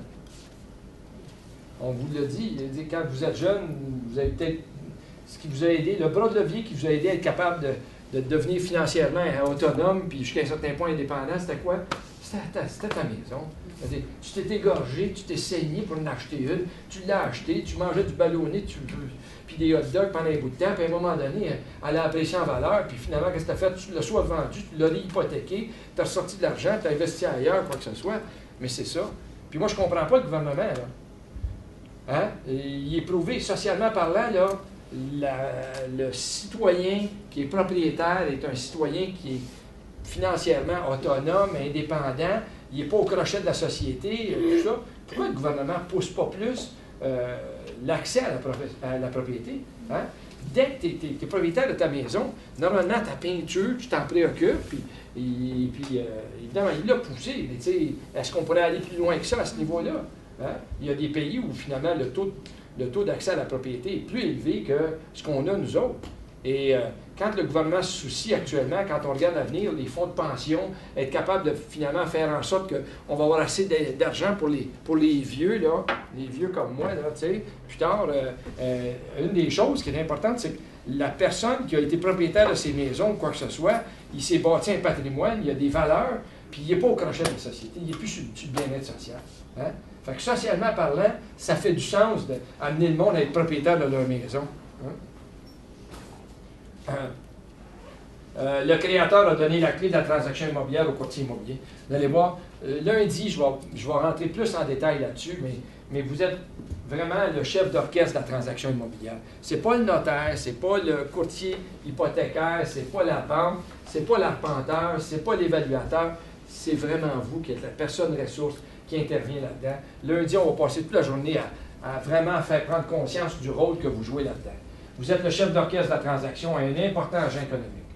On vous l'a dit, il a dit, quand vous êtes jeune, vous avez peut-être ce qui vous a aidé, le bras de levier qui vous a aidé à être capable de devenir financièrement autonome, puis jusqu'à un certain point indépendant, c'était quoi? C'était ta maison. Tu t'es égorgé, tu t'es saigné pour en acheter une, tu l'as acheté, tu mangeais du ballonné, puis des hot dogs pendant un bout de temps, puis à un moment donné, elle a apprécié en valeur, puis finalement, qu'est-ce que tu as fait? Tu l'as soit vendu, tu l'as hypothéqué, tu as ressorti de l'argent, tu as investi ailleurs, quoi que ce soit. Mais c'est ça. Puis moi, je ne comprends pas le gouvernement, là. Hein? Il est prouvé, socialement parlant, là, le citoyen qui est propriétaire est un citoyen qui est financièrement autonome, indépendant, il n'est pas au crochet de la société, tout ça. Pourquoi le gouvernement ne pousse pas plus l'accès à la propriété? Hein? dès que tu es propriétaire de ta maison, normalement, ta peinture, tu t'en préoccupes, puis évidemment, il l'a poussé. Est-ce qu'on pourrait aller plus loin que ça à ce niveau-là? Hein? Il y a des pays où, finalement, le taux d'accès à la propriété est plus élevé que ce qu'on a, nous autres. Et quand le gouvernement se soucie actuellement, quand on regarde l'avenir, les fonds de pension, être capable de finalement faire en sorte qu'on va avoir assez d'argent pour les vieux, là, les vieux comme moi, là, tu sais. Plus tard, une des choses qui est importante, c'est que la personne qui a été propriétaire de ces maisons ou quoi que ce soit, il s'est bâti un patrimoine, il a des valeurs, puis il n'est pas au crochet de la société, il n'est plus sur le bien-être social. Hein? Fait que socialement parlant, ça fait du sens d'amener le monde à être propriétaire de leur maison. Hein? Le créateur a donné la clé de la transaction immobilière au courtier immobilier. Vous allez voir, lundi, je vais rentrer plus en détail là-dessus, mais vous êtes vraiment le chef d'orchestre de la transaction immobilière. Ce n'est pas le notaire, ce n'est pas le courtier hypothécaire, ce n'est pas la banque, ce n'est pas l'arpenteur, ce n'est pas l'évaluateur, c'est vraiment vous qui êtes la personne ressource qui intervient là-dedans. Lundi, on va passer toute la journée à vraiment faire prendre conscience du rôle que vous jouez là-dedans. Vous êtes le chef d'orchestre de la transaction, un important agent économique.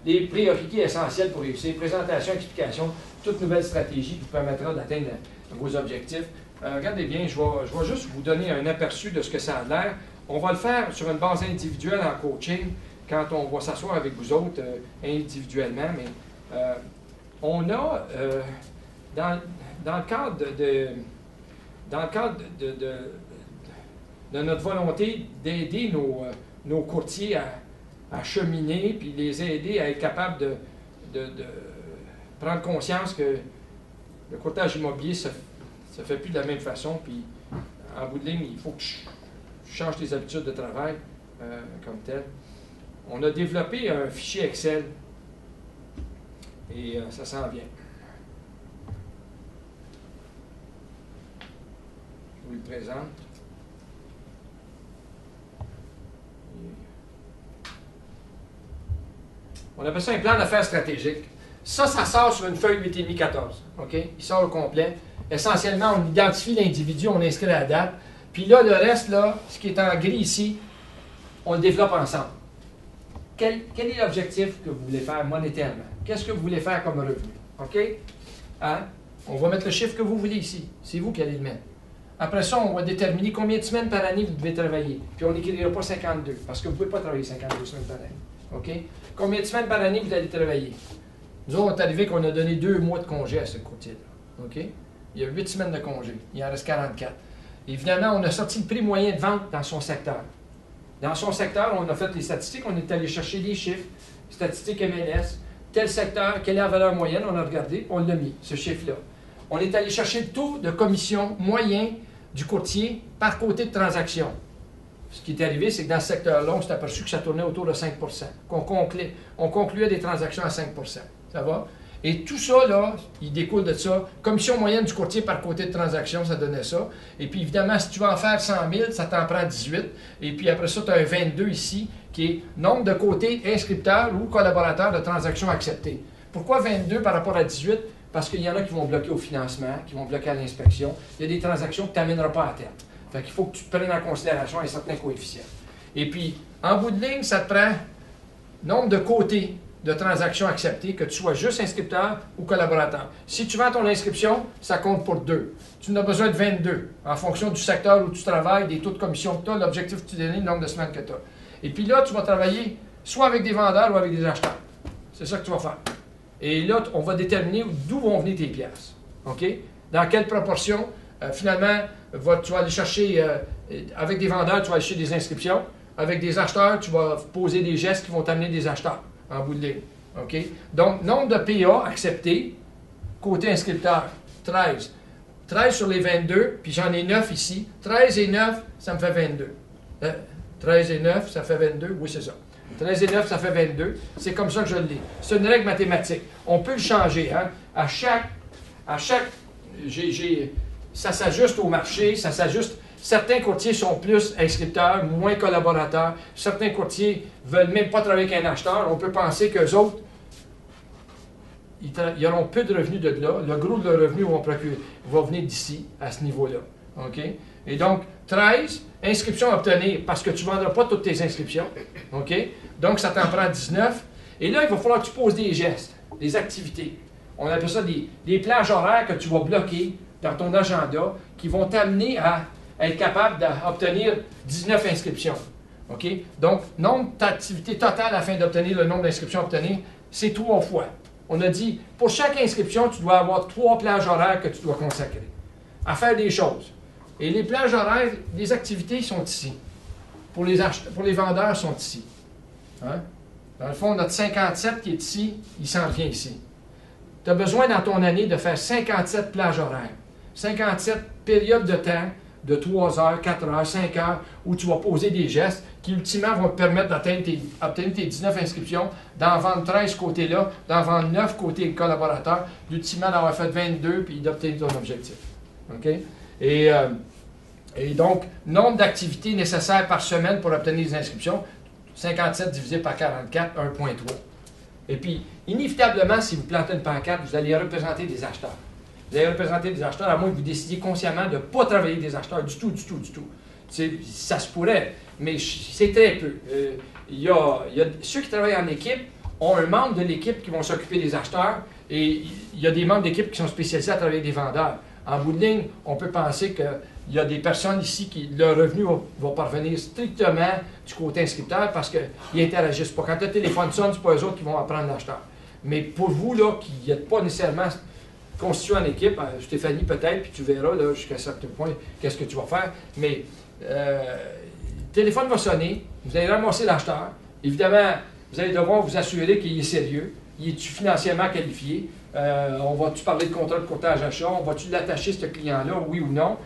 Les prérequis essentiels pour réussir, présentation, explication, toute nouvelle stratégie qui vous permettra d'atteindre vos objectifs. Regardez bien, je vais juste vous donner un aperçu de ce que ça a l'air. On va le faire sur une base individuelle en coaching, quand on va s'asseoir avec vous autres individuellement, mais on a, dans le cadre de notre volonté d'aider nos courtiers à cheminer, puis les aider à être capables de prendre conscience que le courtage immobilier se fait plus de la même façon, puis en bout de ligne, il faut que je change tes habitudes de travail comme tel. On a développé un fichier Excel, et ça s'en vient. Je vous le présente. On appelle ça un plan d'affaires stratégique. Ça sort sur une feuille 8,5-14. OK? Il sort au complet. Essentiellement, on identifie l'individu, on inscrit la date. Puis là, le reste, là, ce qui est en gris ici, on le développe ensemble. Quel est l'objectif que vous voulez faire monétairement? Qu'est-ce que vous voulez faire comme revenu? OK? Hein? On va mettre le chiffre que vous voulez ici. C'est vous qui allez le mettre. Après ça, on va déterminer combien de semaines par année vous devez travailler. Puis on n'écrira pas 52, parce que vous ne pouvez pas travailler 52 semaines par année. OK? Combien de semaines par année vous allez travailler? Nous autres, on est arrivé qu'on a donné 2 mois de congé à ce courtier-là. OK? Il y a 8 semaines de congé. Il en reste 44. Évidemment, on a sorti le prix moyen de vente dans son secteur. Dans son secteur, on a fait les statistiques, on est allé chercher les chiffres, statistiques MLS, tel secteur, quelle est la valeur moyenne, on a regardé, on l'a mis, ce chiffre-là. On est allé chercher le taux de commission moyen du courtier par côté de transaction. Ce qui est arrivé, c'est que dans ce secteur-là, on s'est aperçu que ça tournait autour de 5 on concluait des transactions à 5 Ça va? Et tout ça, là, il découle de ça. Commission moyenne du courtier par côté de transaction, ça donnait ça. Et puis, évidemment, si tu veux en faire 100 000, ça t'en prend 18. Et puis, après ça, tu as un 22 ici, qui est nombre de côtés inscripteurs ou collaborateurs de transactions acceptées. Pourquoi 22 par rapport à 18? Parce qu'il y en a qui vont bloquer au financement, qui vont bloquer à l'inspection. Il y a des transactions que tu n'amèneras pas à terme. Fait qu'il faut que tu prennes en considération un certain coefficient. Et puis, en bout de ligne, ça te prend nombre de côtés de transactions acceptées, que tu sois juste inscripteur ou collaborateur. Si tu vends ton inscription, ça compte pour 2. Tu n'as besoin de 22, en fonction du secteur où tu travailles, des taux de commission que tu as, l'objectif que tu donnes, le nombre de semaines que tu as. Et puis là, tu vas travailler soit avec des vendeurs ou avec des acheteurs. C'est ça que tu vas faire. Et là, on va déterminer d'où vont venir tes pièces. OK? Dans quelle proportion, finalement, tu vas aller chercher, avec des vendeurs, tu vas aller chercher des inscriptions. Avec des acheteurs, tu vas poser des gestes qui vont t'amener des acheteurs, en bout de ligne. OK? Donc, nombre de PA acceptés, côté inscripteur, 13. 13 sur les 22, puis j'en ai 9 ici. 13 et 9, ça me fait 22. 13 et 9, ça fait 22. Oui, c'est ça. 13 et 9, ça fait 22. C'est comme ça que je le lis. C'est une règle mathématique. On peut le changer. Hein? À chaque ça s'ajuste au marché, ça s'ajuste. Certains courtiers sont plus inscripteurs, moins collaborateurs. Certains courtiers ne veulent même pas travailler avec un acheteur. On peut penser qu'eux autres, ils auront peu de revenus de là. Le gros de leurs revenus va venir d'ici, à ce niveau-là. OK? Et donc, 13, inscriptions à obtenir parce que tu ne vendras pas toutes tes inscriptions. OK? Donc, ça t'en prend 19. Et là, il va falloir que tu poses des gestes, des activités. On appelle ça des plages horaires que tu vas bloquer dans ton agenda qui vont t'amener à être capable d'obtenir 19 inscriptions. OK? Donc, nombre d'activités totales afin d'obtenir le nombre d'inscriptions à obtenir, c'est 3 fois. On a dit, pour chaque inscription, tu dois avoir 3 plages horaires que tu dois consacrer à faire des choses. Et les plages horaires, les activités sont ici. Pour les vendeurs, sont ici. Hein? Dans le fond, notre 57 qui est ici, il s'en vient ici. Tu as besoin dans ton année de faire 57 plages horaires. 57 périodes de temps de 3 heures, 4 heures, 5 heures, où tu vas poser des gestes qui, ultimement, vont te permettre d'obtenir tes 19 inscriptions, d'en vendre 13 côté-là, d'en vendre 9 côté collaborateur, ultimement d'avoir fait 22 puis d'obtenir ton objectif. OK? Et donc, nombre d'activités nécessaires par semaine pour obtenir les inscriptions, 57 divisé par 44, 1,3. Et puis, inévitablement, si vous plantez une pancarte, vous allez représenter des acheteurs. Vous allez représenter des acheteurs, à moins que vous décidiez consciemment de ne pas travailler avec des acheteurs du tout. Ça se pourrait, mais c'est très peu. Ceux qui travaillent en équipe ont un membre de l'équipe qui vont s'occuper des acheteurs et il y a des membres d'équipe qui sont spécialisés à travailler avec des vendeurs. En bout de ligne, on peut penser qu'il y a des personnes ici qui, leur revenu va parvenir strictement du côté inscripteur parce qu'ils interagissent pas. Quand le téléphone sonne, ce n'est pas eux autres qui vont apprendre l'acheteur. Mais pour vous, là, qui n'êtes pas nécessairement constitué en équipe, Stéphanie peut-être, puis tu verras là, jusqu'à un certain point qu'est-ce que tu vas faire. Mais le téléphone va sonner, vous allez ramasser l'acheteur. Évidemment, vous allez devoir vous assurer qu'il est sérieux, il est financièrement qualifié. On va-tu parler de contrat de courtage achat? On va-tu l'attacher, ce client-là, oui ou non?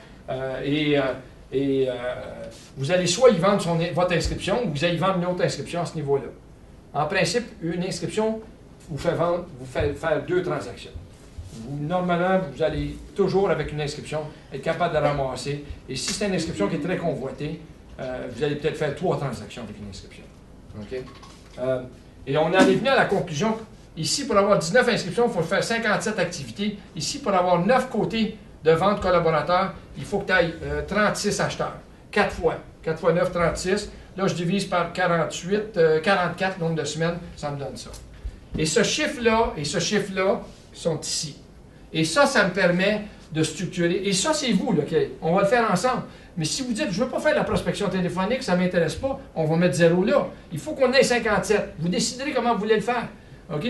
Vous allez soit y vendre votre inscription ou vous allez y vendre une autre inscription à ce niveau-là. En principe, une inscription vous fait faire 2 transactions. Normalement, vous allez toujours, avec une inscription, être capable de ramasser. Et si c'est une inscription qui est très convoitée, vous allez peut-être faire 3 transactions avec une inscription. OK? Et on en est venu à la conclusion ici, pour avoir 19 inscriptions, il faut faire 57 activités. Ici, pour avoir 9 côtés de vente collaborateurs, il faut que tu ailles 36 acheteurs. 4 fois. 4 fois 9, 36. Là, je divise par 44 nombre de semaines, ça me donne ça. Et ce chiffre-là sont ici. Et ça me permet de structurer. Et ça, c'est vous, là, on va le faire ensemble. Mais si vous dites, je ne veux pas faire de la prospection téléphonique, ça ne m'intéresse pas, on va mettre 0 là. Il faut qu'on ait 57. Vous déciderez comment vous voulez le faire. OK?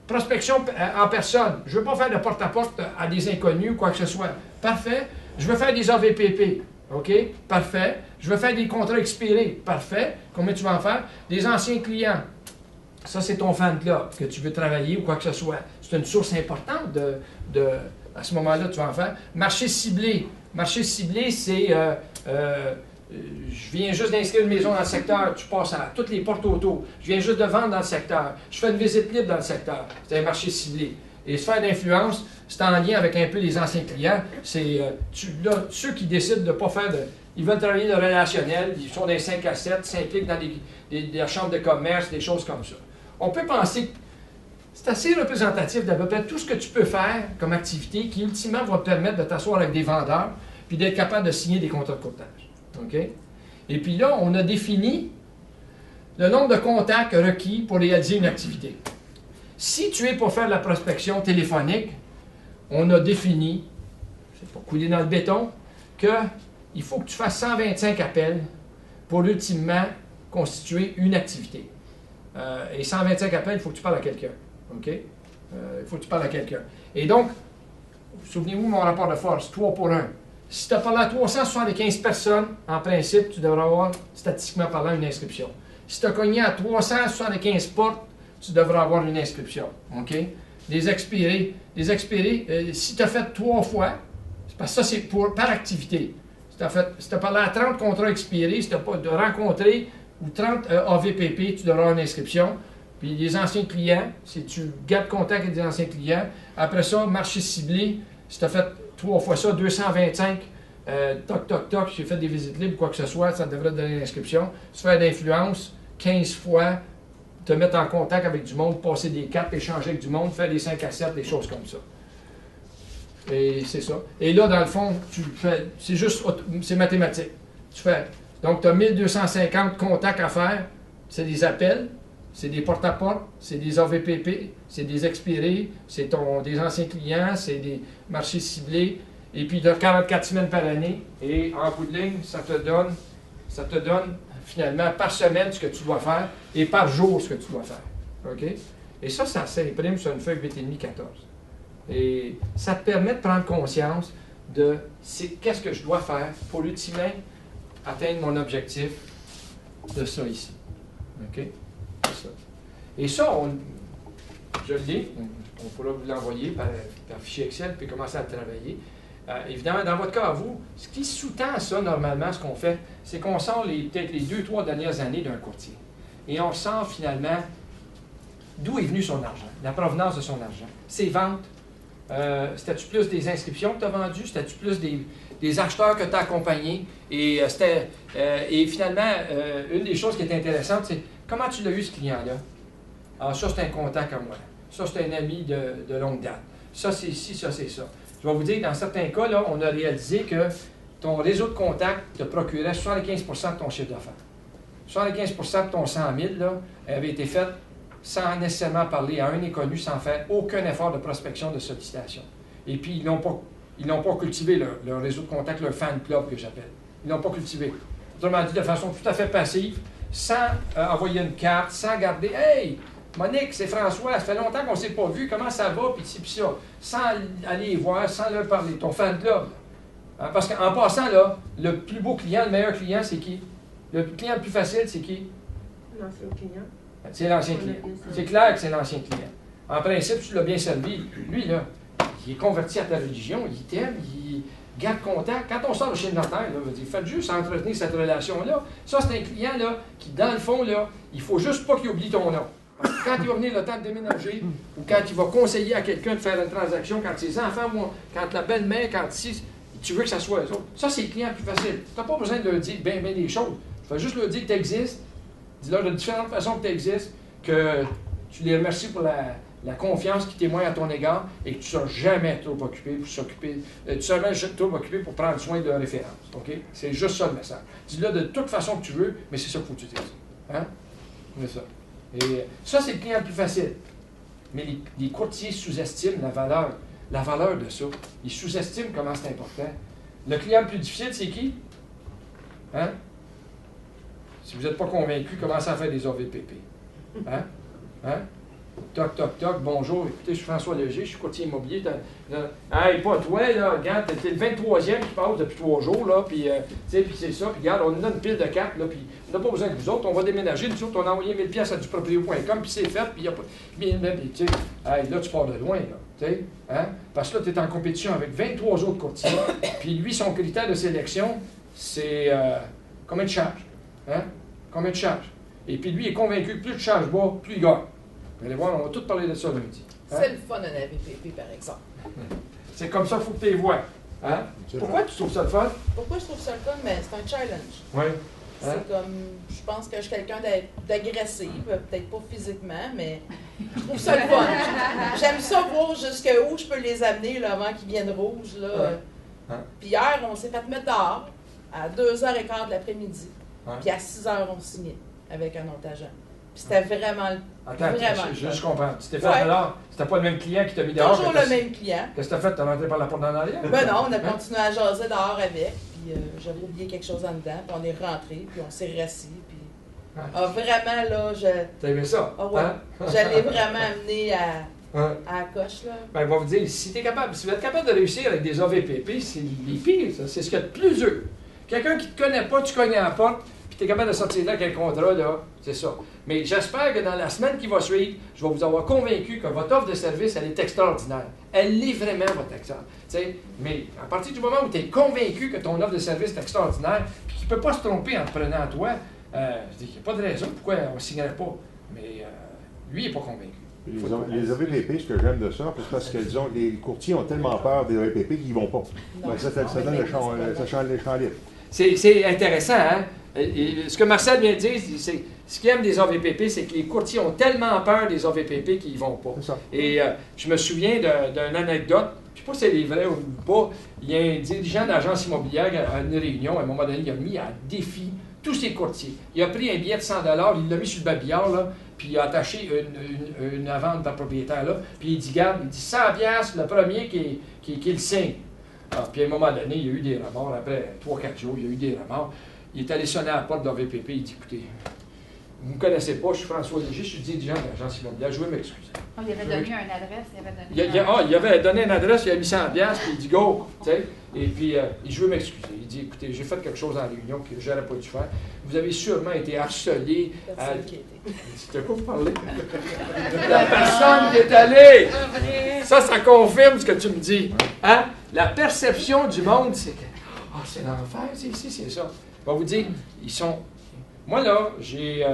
Prospection en personne. Je ne veux pas faire de porte-à-porte à des inconnus ou quoi que ce soit. Parfait. Je veux faire des AVPP. OK? Parfait. Je veux faire des contrats expirés. Parfait. Combien tu vas en faire? Des anciens clients. Ça, c'est ton fan club que tu veux travailler ou quoi que ce soit. C'est une source importante à ce moment-là, tu vas en faire. Marché ciblé. Marché ciblé, c'est je viens juste d'inscrire une maison dans le secteur, tu passes à toutes les portes auto. Je viens juste de vendre dans le secteur. Je fais une visite libre dans le secteur. C'est un marché ciblé. Et sphère d'influence, c'est en lien avec un peu les anciens clients. C'est ceux qui décident de ne pas faire de... Ils veulent travailler le relationnel, ils sont dans les 5 à 7, s'impliquent dans des chambres de commerce, des choses comme ça. On peut penser que c'est assez représentatif d'à peu près tout ce que tu peux faire comme activité qui, ultimement, va te permettre de t'asseoir avec des vendeurs puis d'être capable de signer des contrats de courtage. OK? Et puis là, on a défini le nombre de contacts requis pour réaliser une activité. Si tu es pour faire de la prospection téléphonique, on a défini, c'est pour couler dans le béton, qu'il faut que tu fasses 125 appels pour ultimement constituer une activité. Et 125 appels, il faut que tu parles à quelqu'un. OK? Il faut que tu parles à quelqu'un. Et donc, souvenez-vous de mon rapport de force, 3 pour 1. Si tu as parlé à 375 personnes, en principe, tu devras avoir, statistiquement parlant, une inscription. Si tu as cogné à 375 portes, tu devras avoir une inscription. OK? Les expirés, si tu as fait 3 fois, parce que ça, c'est par activité. Si tu as parlé à 30 contrats expirés, si tu n'as pas de rencontré ou 30 AVPP, tu devras avoir une inscription. Puis les anciens clients, si tu gardes contact avec des anciens clients. Après ça, marché ciblé, si tu as fait 3 fois ça, 225, toc, j'ai fait des visites libres, quoi que ce soit, ça devrait te donner l'inscription. Sphère d'influence, 15 fois, te mettre en contact avec du monde, passer des cartes, échanger avec du monde, faire des 5 à 7, des choses comme ça. Et c'est ça. Et là, dans le fond, tu fais, c'est mathématique. Tu fais, donc tu as 1250 contacts à faire, c'est des appels, c'est des porte-à-porte, c'est des AVPP, c'est des expirés, c'est des anciens clients, c'est des marchés ciblés, et puis tu as 44 semaines par année, et en bout de ligne, ça te donne finalement par semaine ce que tu dois faire, et par jour ce que tu dois faire. OK? Et ça s'imprime sur une feuille 8,5-14. Et ça te permet de prendre conscience de qu'est-ce que je dois faire pour ultimement atteindre mon objectif de ça ici. OK? C'est ça. Et ça, je l'ai. On pourra vous l'envoyer par fichier Excel puis commencer à le travailler. Évidemment, dans votre cas à vous, ce qui sous-tend ça, normalement, ce qu'on fait, c'est qu'on sort peut-être les 2-3 dernières années d'un courtier. Et on sort finalement d'où est venu son argent, la provenance de son argent. Ses ventes. C'était-tu plus des inscriptions que tu as vendues? C'était-tu plus des acheteurs que tu as accompagnés? Et finalement, une des choses qui est intéressante, c'est comment tu l'as eu, ce client-là? Ah, ça, c'est un contact à moi. Ça, c'est un ami de longue date. Ça, c'est ci, ça, c'est ça. Je vais vous dire, dans certains cas, là, on a réalisé que ton réseau de contacts te procurait 75 de ton chiffre d'affaires. 75 de ton 100 000 là, avait été fait sans nécessairement parler à un inconnu, sans faire aucun effort de prospection, de sollicitation. Et puis, ils n'ont pas cultivé leur réseau de contact, leur fan club que j'appelle. Ils n'ont pas cultivé. Autrement dit, de façon tout à fait passive, sans envoyer une carte, sans garder « Hey, Monique, c'est François, ça fait longtemps qu'on ne s'est pas vu, comment ça va? » Puis ci, puis ça. Sans aller les voir, sans leur parler. Ton fan club. Hein, parce qu'en passant, là, le plus beau client, le meilleur client, c'est qui? Le client le plus facile, c'est qui? L'ancien client. C'est l'ancien client. C'est clair que c'est l'ancien client. En principe, tu l'as bien servi. Lui, là, il est converti à ta religion, il t'aime, il garde contact. Quand on sort de chez le notaire, là, faites juste entretenir cette relation-là. Ça, c'est un client là, qui, dans le fond, là, il ne faut juste pas qu'il oublie ton nom. Parce que quand il va venir le temps de déménager, ou quand il va conseiller à quelqu'un de faire une transaction, quand ses enfants, quand la belle-mère, quand tu veux que ça soit eux autres. Ça, c'est le client plus facile. Tu n'as pas besoin de leur dire bien des choses. Tu fais juste leur dire que tu existes. Dis-leur de différentes façons que tu existes, que tu les remercies pour la confiance qu'ils témoignent à ton égard et que tu ne seras jamais trop occupé pour s'occuper, tu seras jamais trop occupé pour prendre soin de référence. OK? C'est juste ça le message. Dis-le de toute façon que tu veux, mais c'est ça qu'il faut que tu dises. Hein? C'est ça. Et ça, c'est le client le plus facile. Mais les courtiers sous-estiment la valeur de ça. Ils sous-estiment comment c'est important. Le client le plus difficile, c'est qui? Hein? Si vous n'êtes pas convaincu, commencez à faire des AVPP. Hein? Hein? Toc, toc, toc, bonjour, écoutez, je suis François Léger, je suis courtier immobilier. Hey, pas toi, là, regarde, t'es le 23e qui passe depuis 3 jours, là, puis c'est ça, puis regarde, on a une pile de cartes, là, puis on n'a pas besoin de vous autres, on va déménager, nous autres, on a envoyé 1000$ à duproprio.com, puis c'est fait, puis il n'y a pas... tu sais, hey, là, tu pars de loin, là, tu sais, hein? Parce que là, tu es en compétition avec 23 autres courtiers, puis lui, son critère de sélection, c'est combien de charges, hein? Combien de charges? Et puis lui, il est convaincu que plus de charges bas, plus il gagne. Vous allez voir, on va tout parler de ça lundi. Hein? C'est le fun d'un AVPP, par exemple. C'est comme ça qu'il faut que tu les vois. Hein? Pourquoi tu trouves ça le fun? Pourquoi je trouve ça le fun? Mais c'est un challenge. Oui. C'est comme, je pense que je suis quelqu'un d'agressif, peut-être pas physiquement, mais je trouve ça le fun. J'aime ça voir jusqu'où je peux les amener là, avant qu'ils viennent rouges. Là. Hein? Puis hier, on s'est fait mettre dehors à 2h15 de l'après-midi. Puis à 6h, on signait avec un autre agent. Puis c'était vraiment je comprends. Tu t'es fait alors, c'était pas le même client qui t'a mis dehors? Toujours le même client. Qu'est-ce que t'as fait? T'as rentré par la porte d'en arrière? Ben non, on a continué à jaser dehors avec. Puis j'avais oublié quelque chose en dedans. Puis on est rentré. Puis on s'est rassis. Puis vraiment, là, T'as aimé ça? Ah ouais. J'allais vraiment amener à la coche, là. Ben, il va vous dire, si vous êtes capable de réussir avec des AVPP, c'est les pires, ça. C'est ce qu'il y a de plus dur. Quelqu'un qui ne te connaît pas, tu cognes à la porte, puis tu es capable de sortir là avec un contrat, là, c'est ça. Mais j'espère que dans la semaine qui va suivre, je vais vous avoir convaincu que votre offre de service, elle est extraordinaire. Elle est vraiment votre extraordinaire. Mais à partir du moment où tu es convaincu que ton offre de service est extraordinaire, puis qu'il ne peut pas se tromper en te prenant à toi, je dis qu'il n'y a pas de raison pourquoi on ne signerait pas. Mais lui, il n'est pas convaincu. Les AVPP, ce que j'aime de ça, c'est parce que disons, les courtiers ont tellement peur des AVPP qu'ils ne vont pas. Ça donne ça change les champs libres. C'est intéressant, hein? Et ce que Marcel vient de dire, c'est ce qu'il aime des AVPP, c'est que les courtiers ont tellement peur des AVPP qu'ils n'y vont pas. Et je me souviens d'une anecdote, je ne sais pas si c'est vrai ou pas, il y a un dirigeant d'agence immobilière à une réunion, à un moment donné, il a mis à défi tous ses courtiers. Il a pris un billet de 100 $, il l'a mis sur le babillard, là, puis il a attaché une vente d'un propriétaire, là, puis il dit, garde, il dit 100 $, le premier qui le signe. Alors, puis à un moment donné, il y a eu des remords. Après 3-4 jours, il y a eu des remords. Il est allé sonner à la porte de l'OVPP. Il dit, écoutez, vous ne me connaissez pas, je suis François Léger, je suis dirigeant de l'agence immobilière, je veux m'excuser. Oh, il avait donné une adresse, il avait donné une adresse, il a mis 100 $, puis il dit, go, tu sais. Et puis, je veux m'excuser. Il dit, écoutez, j'ai fait quelque chose en réunion que je n'aurais pas dû faire. Vous avez sûrement été harcelé. C'était quoi vous parlez? La personne qui est allée. Ça confirme ce que tu me dis. Hein? La perception du monde, c'est que, c'est l'enfer, c'est ça. Je vais vous dire, ils sont... Moi, là, j'ai,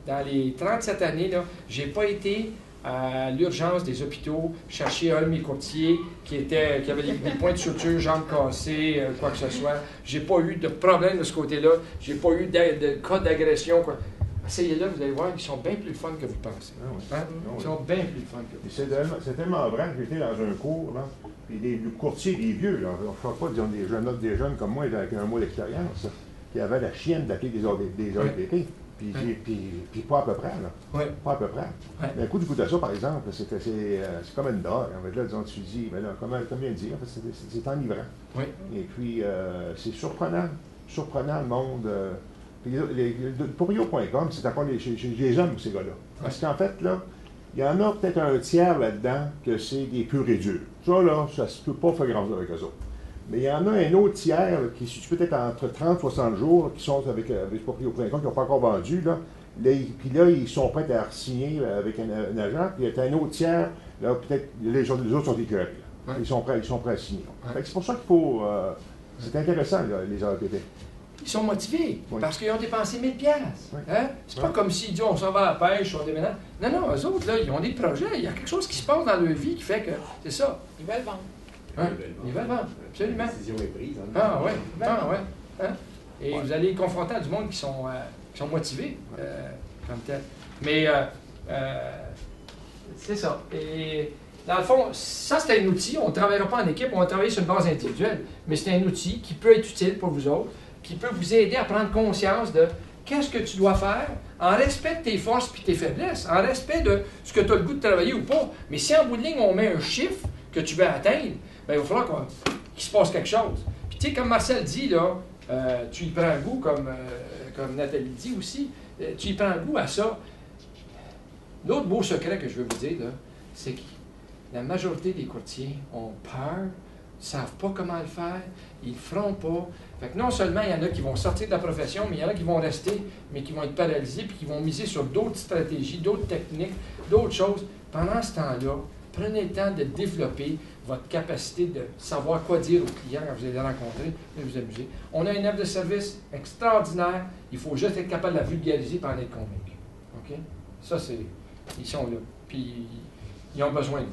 dans les 37 années, là, j'ai pas été à l'urgence des hôpitaux chercher un de mes courtiers qui avait des points de suture, jambes cassées, quoi que ce soit. J'ai pas eu de problème de ce côté-là. J'ai pas eu de cas d'agression, quoi. Essayez-là, vous allez voir, ils sont bien plus fun que vous pensez. Hein? Ils sont bien plus fun que vous pensez. C'est tellement vrai que j'étais dans un cours, là, puis les courtiers, les vieux, là, je ne sais pas, disons, des jeunes comme moi avec un mois d'expérience, qui avaient la chienne d'appeler des OVPP. Puis pas à peu près, là. Oui. Pas à peu près. Oui. Mais un coup d'écoute à ça, par exemple, c'est comme une drogue. En fait, là, disons, tu dis, mais là, comment bien dire, en fait, c'est enivrant. Oui. Et puis, c'est surprenant le monde. Puis, Proprio.com, c'est encore les j'aime ces gars-là. Parce qu'en fait, là, il y en a peut-être un tiers là-dedans que c'est des purs et durs. Ça, là, ça se peut pas faire grand-chose avec eux autres. Mais il y en a un autre tiers là, qui se situe peut-être entre 30 et 60 jours, qui sont avec Proprio.com, qui n'ont pas encore vendu. Là. Puis là, ils sont prêts à signer avec un agent. Puis il y a un autre tiers, là, peut-être les autres sont écœurés. Ouais. Ils sont prêts à signer. Ouais. C'est pour ça qu'il faut... c'est intéressant, là, les APP. Ils sont motivés, parce qu'ils ont dépensé 1000 $. Oui. Hein? C'est pas comme s'ils disent on s'en va à la pêche, on déménage. Non, eux autres, là, ils ont des projets. Il y a quelque chose qui se passe dans leur vie qui fait que c'est ça. Ils veulent vendre. Hein? Ils veulent vendre, absolument. La décision est prise. Hein? Et vous allez confronter à du monde qui sont motivés, comme tel. Mais c'est ça. Et dans le fond, ça c'est un outil. On ne travaillera pas en équipe, on va travailler sur une base individuelle. Mais c'est un outil qui peut être utile pour vous autres, qui peut vous aider à prendre conscience de qu'est-ce que tu dois faire en respect de tes forces et tes faiblesses, en respect de ce que tu as le goût de travailler ou pas. Mais si en bout de ligne, on met un chiffre que tu veux atteindre, bien, il va falloir qu'il se passe quelque chose. Puis tu sais, comme Marcel dit, là, tu y prends goût, comme Nathalie dit aussi, tu y prends goût à ça. L'autre beau secret que je veux vous dire, là, c'est que la majorité des courtiers ont peur, ne savent pas comment le faire, ils ne le feront pas. Fait que non seulement il y en a qui vont sortir de la profession, mais il y en a qui vont rester, mais qui vont être paralysés, puis qui vont miser sur d'autres stratégies, d'autres techniques, d'autres choses. Pendant ce temps-là, prenez le temps de développer votre capacité de savoir quoi dire aux clients quand vous allez les rencontrer et vous amuser. On a une offre de service extraordinaire. Il faut juste être capable de la vulgariser et en être convaincu. OK? Ça, c'est... Ils sont là. Puis, ils ont besoin de vous.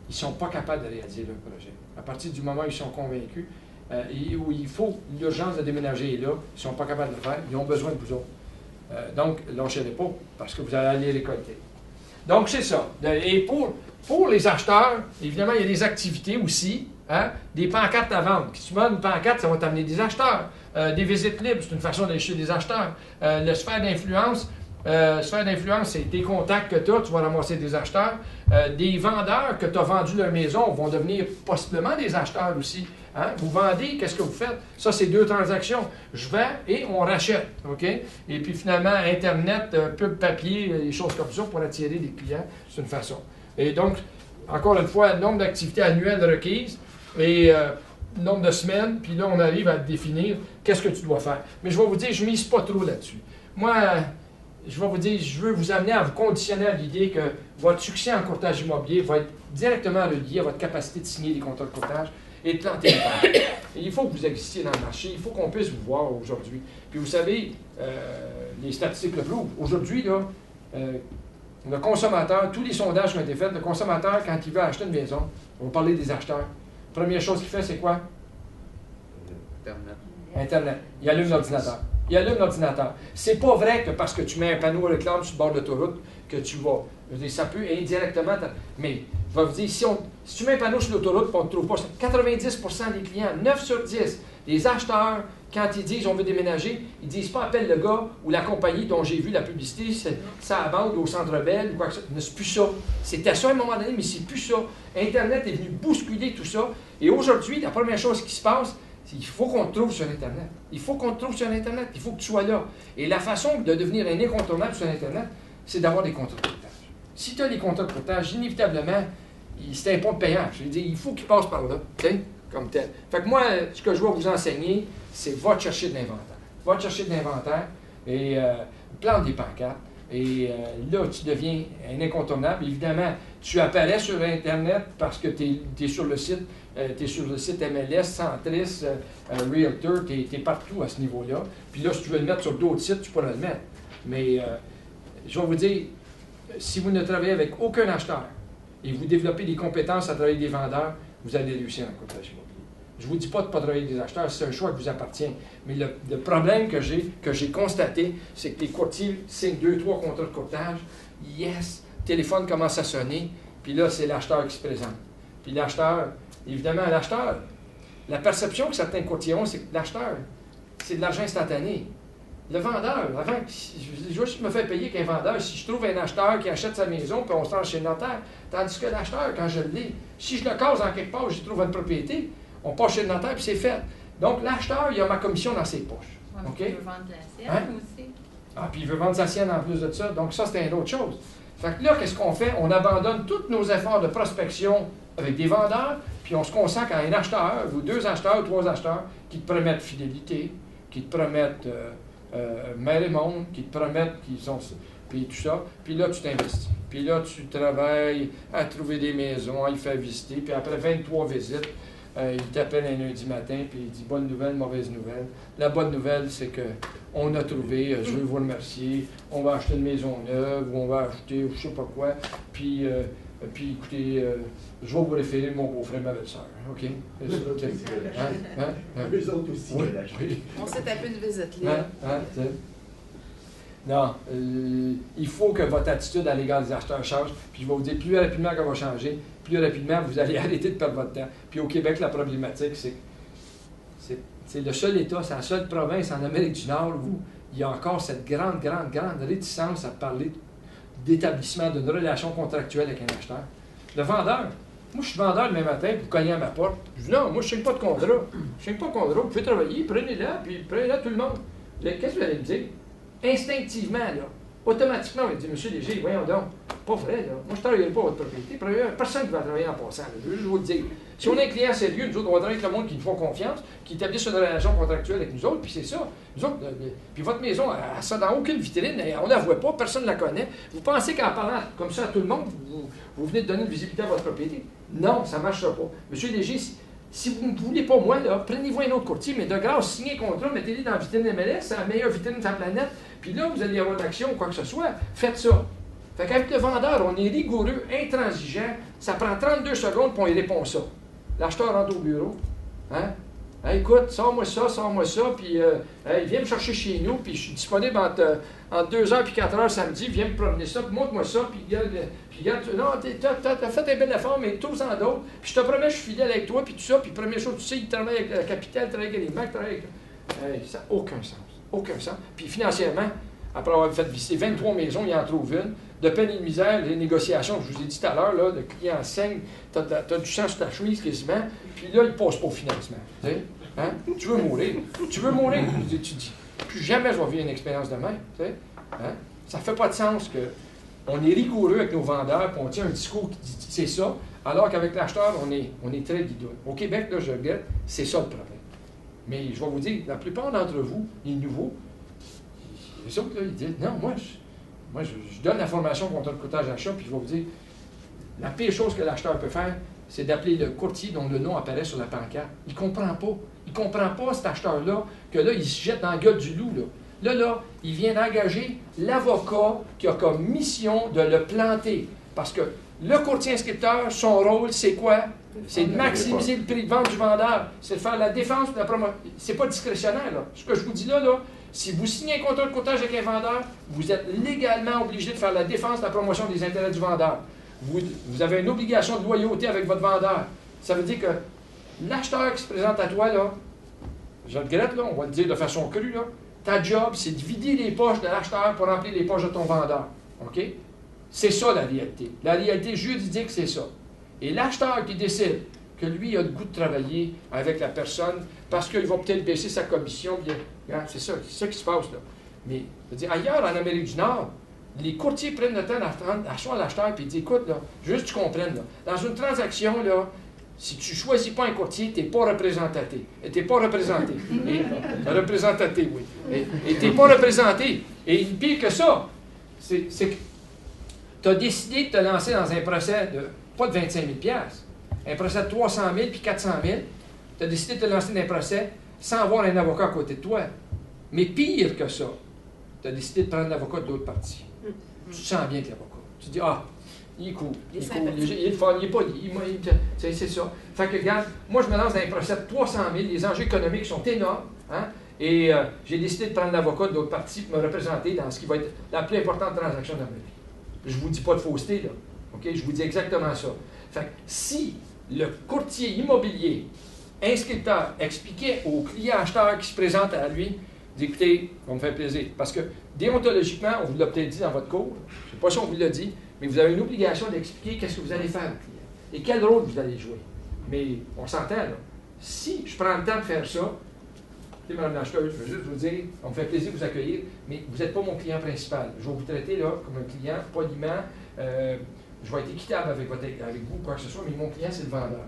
Ils ne sont pas capables de réaliser leur projet. À partir du moment où ils sont convaincus, où il faut l'urgence de déménager est là, ils ne sont pas capables de le faire, ils ont besoin de vous autres. Donc, lâchez-les pas, parce que vous allez aller récolter. Donc, c'est ça. Et pour les acheteurs, évidemment, il y a des activités aussi, hein? Des pancartes à vendre. Si tu vends une pancarte, ça va t'amener des acheteurs. Des visites libres, c'est une façon d'aller chez des acheteurs. Le sphère d'influence, c'est tes contacts que tu as, tu vas ramasser des acheteurs. Des vendeurs que tu as vendu leur maison vont devenir possiblement des acheteurs aussi. Hein? Vous vendez, qu'est-ce que vous faites? Ça, c'est 2 transactions. Je vends et on rachète. OK? Et puis finalement, Internet, pub papier, des choses comme ça pour attirer des clients, c'est une façon. Et donc, encore une fois, nombre d'activités annuelles requises et nombre de semaines, puis là, on arrive à définir qu'est-ce que tu dois faire. Mais je vais vous dire, je ne mise pas trop là-dessus. Moi, je vais vous dire, je veux vous amener à vous conditionner à l'idée que votre succès en courtage immobilier va être directement relié à votre capacité de signer des contrats de courtage et de planter les banques. Il faut que vous existiez dans le marché, il faut qu'on puisse vous voir aujourd'hui. Puis vous savez, les statistiques le prouvent. Aujourd'hui, là, le consommateur, tous les sondages qui ont été faits, le consommateur, quand il veut acheter une maison, on va parler des acheteurs. Première chose qu'il fait, c'est quoi? Internet. Internet. Il allume l'ordinateur. Il allume l'ordinateur. C'est pas vrai que parce que tu mets un panneau réclame sur le bord de l'autoroute que tu vas. Je veux dire, ça peut indirectement. Mais je vais vous dire, si tu mets un panneau sur l'autoroute et on ne trouve pas, 90% des clients, 9 sur 10, les acheteurs, quand ils disent on veut déménager, ils ne disent pas appelle le gars ou la compagnie dont j'ai vu la publicité, ça à vendre au Centre Bell ou quoi que ce soit. C'est plus ça. C'était ça à un moment donné, mais c'est plus ça. Internet est venu bousculer tout ça. Et aujourd'hui, la première chose qui se passe, c'est qu'il faut qu'on te trouve sur Internet. Il faut qu'on te trouve sur Internet. Il faut que tu sois là. Et la façon de devenir un incontournable sur Internet, c'est d'avoir des contrats de courtage. Si tu as des contrats de courtage, inévitablement, c'est un point de payant. Je veux dire, il faut qu'il passe par là, comme tel. Fait que moi, ce que je vais vous enseigner, c'est va te chercher de l'inventaire. Va te chercher de l'inventaire et plante des pancartes. Et là, tu deviens un incontournable. Évidemment, tu apparais sur Internet parce que tu es sur le site. Tu es sur le site MLS, Centris, Realtor, tu es partout à ce niveau-là. Puis là, si tu veux le mettre sur d'autres sites, tu pourras le mettre. Mais je vais vous dire, si vous ne travaillez avec aucun acheteur et vous développez des compétences à travailler des vendeurs, vous allez réussir en courtage immobilier. Je ne vous dis pas de ne pas travailler avec des acheteurs, c'est un choix qui vous appartient. Mais le problème que j'ai constaté, c'est que les courtiers signent 2-3 contrats de courtage. Yes, le téléphone commence à sonner, puis là, c'est l'acheteur qui se présente. Puis l'acheteur, évidemment, l'acheteur, la perception que certains courtiers ont, c'est que l'acheteur, c'est de l'argent instantané. Le vendeur, avant, je me fais payer qu'un vendeur, si je trouve un acheteur qui achète sa maison, puis on se rend chez le notaire, tandis que l'acheteur, quand je l'ai, si je le case en quelque part, j'y trouve une propriété, on passe chez le notaire, puis c'est fait. Donc, l'acheteur, il a ma commission dans ses poches. Ouais, OK? Il veut vendre la sienne aussi. Ah, puis il veut vendre sa sienne en plus de ça. Donc, ça, c'est une autre chose. Fait que là, qu'est-ce qu'on fait? On abandonne tous nos efforts de prospection avec des vendeurs, puis on se consacre à un acheteur, ou 2 acheteurs, ou 3 acheteurs, qui te promettent fidélité, qui te promettent mer et monde, qui te promettent qu'ils sont... Puis tout ça. Puis là, tu t'investis. Puis là, tu travailles à trouver des maisons, à y faire visiter. Puis après 23 visites, il t'appelle un lundi matin, puis il dit « Bonne nouvelle, mauvaise nouvelle. » La bonne nouvelle, c'est qu'on a trouvé, je veux vous remercier, on va acheter une maison neuve, ou on va acheter je sais pas quoi. Puis écoutez, je vais vous référer mon beau-frère, ma belle-sœur. OK? Eux autres aussi. Oui. On s'est tapé une visite là. Non, il faut que votre attitude à l'égard des acheteurs change. Puis je vais vous dire, plus rapidement qu'elle va changer, plus rapidement vous allez arrêter de perdre votre temps. Puis au Québec, la problématique, c'est le seul État, c'est la seule province en Amérique du Nord où il y a encore cette grande réticence à parler d'établissement d'une relation contractuelle avec un acheteur. Le vendeur, moi je suis vendeur le même matin, vous cognez à ma porte. Je dis non, moi je ne signe pas de contrat. Je ne signe pas de contrat, vous pouvez travailler, prenez-la, puis prenez-la tout le monde. Qu'est-ce que vous allez me dire? Instinctivement, là, automatiquement, on va dire, monsieur Léger, voyons donc, pas vrai, là. Moi, je ne travaillerai pas à votre propriété. Personne qui va travailler en passant, là. Je veux juste vous le dire. Si on a un client sérieux, nous autres, on va travailler avec le monde qui nous font confiance, qui établissent une relation contractuelle avec nous autres, puis c'est ça. Nous autres, puis votre maison, elle sort dans aucune vitrine, on ne la voit pas, personne ne la connaît. Vous pensez qu'en parlant comme ça à tout le monde, vous venez de donner une visibilité à votre propriété? Non, ça ne marchera pas. Monsieur Léger, si vous ne voulez pas moi, là, prenez-vous un autre courtier, mais de grâce, signez un contrat, mettez-les dans la vitrine MLS, c'est la meilleure vitrine de la planète, puis là, vous allez avoir d'action ou quoi que ce soit. Faites ça. Fait qu'avec le vendeur, on est rigoureux, intransigeant, ça prend 32 secondes, puis on y répond ça. L'acheteur rentre au bureau. Hein? Hey, écoute, sors-moi ça, puis viens me chercher chez nous, puis je suis disponible entre 2h et 4h samedi, viens me promener ça, puis montre-moi ça, puis regarde, non, t'as fait un bel effort, mais tous-en d'autres, puis je te promets, je suis fidèle avec toi, puis tout ça, puis première chose, tu sais, il travaille avec la Capitale, il travaille avec les banques, il travaille avec... ça n'a aucun sens. Puis financièrement, après avoir fait visiter 23 maisons, il en trouve une. De peine et de misère, les négociations, je vous ai dit tout à l'heure, le client saigne, tu as du sang sur ta chemise quasiment, puis là, il ne passe pas au financement. Hein? Tu veux mourir. Tu dis, plus jamais je vais vivre une expérience de même. Hein? Ça ne fait pas de sens qu'on est rigoureux avec nos vendeurs, puis on tient un discours qui dit c'est ça, alors qu'avec l'acheteur, on est très guideux. Au Québec, là, je regrette, c'est ça le problème. Mais je vais vous dire, la plupart d'entre vous, les nouveaux, les autres, là, ils disent, non, moi, je donne la formation contre le courtage d'achat, puis je vais vous dire, la pire chose que l'acheteur peut faire, c'est d'appeler le courtier dont le nom apparaît sur la pancarte. Il ne comprend pas. Il ne comprend pas, cet acheteur-là, que là, il se jette dans la gueule du loup, là. Là, il vient d'engager l'avocat qui a comme mission de le planter. Parce que le courtier inscripteur, son rôle, c'est quoi? C'est de maximiser le prix de vente du vendeur. C'est de faire la défense de la promotion. C'est pas discrétionnaire, là. Ce que je vous dis là, Si vous signez un contrat de courtage avec un vendeur, vous êtes légalement obligé de faire la défense de la promotion des intérêts du vendeur. Vous avez une obligation de loyauté avec votre vendeur. Ça veut dire que l'acheteur qui se présente à toi, là, je regrette, là, on va le dire de façon crue, là, ta job, c'est de vider les poches de l'acheteur pour remplir les poches de ton vendeur. OK? C'est ça la réalité. La réalité juridique, c'est ça. Et l'acheteur qui décide que lui a le goût de travailler avec la personne parce qu'il va peut-être baisser sa commission, bien, c'est ça qui se passe là. Mais je veux dire, ailleurs en Amérique du Nord, les courtiers prennent le temps d'asseoir l'acheteur et disent écoute, là, juste que tu comprennes, là, dans une transaction, là, si tu ne choisis pas un courtier, tu n'es pas représenté. Tu n'es pas représenté. Représentaté, oui. Et tu n'es pas représenté. Et pire que ça, c'est que tu as décidé de te lancer dans un procès de pas de 25 000 un procès de 300 000 puis 400 000. Tu as décidé de te lancer dans un procès sans avoir un avocat à côté de toi. Mais pire que ça, tu as décidé de prendre l'avocat de l'autre partie. Tu te sens bien avec l'avocat. Tu te dis, ah, il est cool, il est cool, il est fun, il est poli, c'est ça. Fait que, regarde, moi, je me lance dans un procès de 300 000, les enjeux économiques sont énormes, hein, et j'ai décidé de prendre l'avocat de l'autre partie pour me représenter dans ce qui va être la plus importante transaction de ma vie. Je ne vous dis pas de fausseté, là. OK? Je vous dis exactement ça. Fait que si le courtier immobilier, inscripteur, expliquait au client acheteur qui se présente à lui, dit, écoutez, ça va me faire plaisir. Parce que déontologiquement, on vous l'a peut-être dit dans votre cours, je ne sais pas si on vous l'a dit, mais vous avez une obligation d'expliquer qu'est-ce que vous allez faire au client et quel rôle vous allez jouer. Mais on s'entend, là. Si je prends le temps de faire ça, écoutez, Mme l'acheteuse, je veux juste vous dire, on me fait plaisir de vous accueillir, mais vous n'êtes pas mon client principal. Je vais vous traiter là comme un client, poliment. Je vais être équitable avec vous, quoi que ce soit, mais mon client, c'est le vendeur.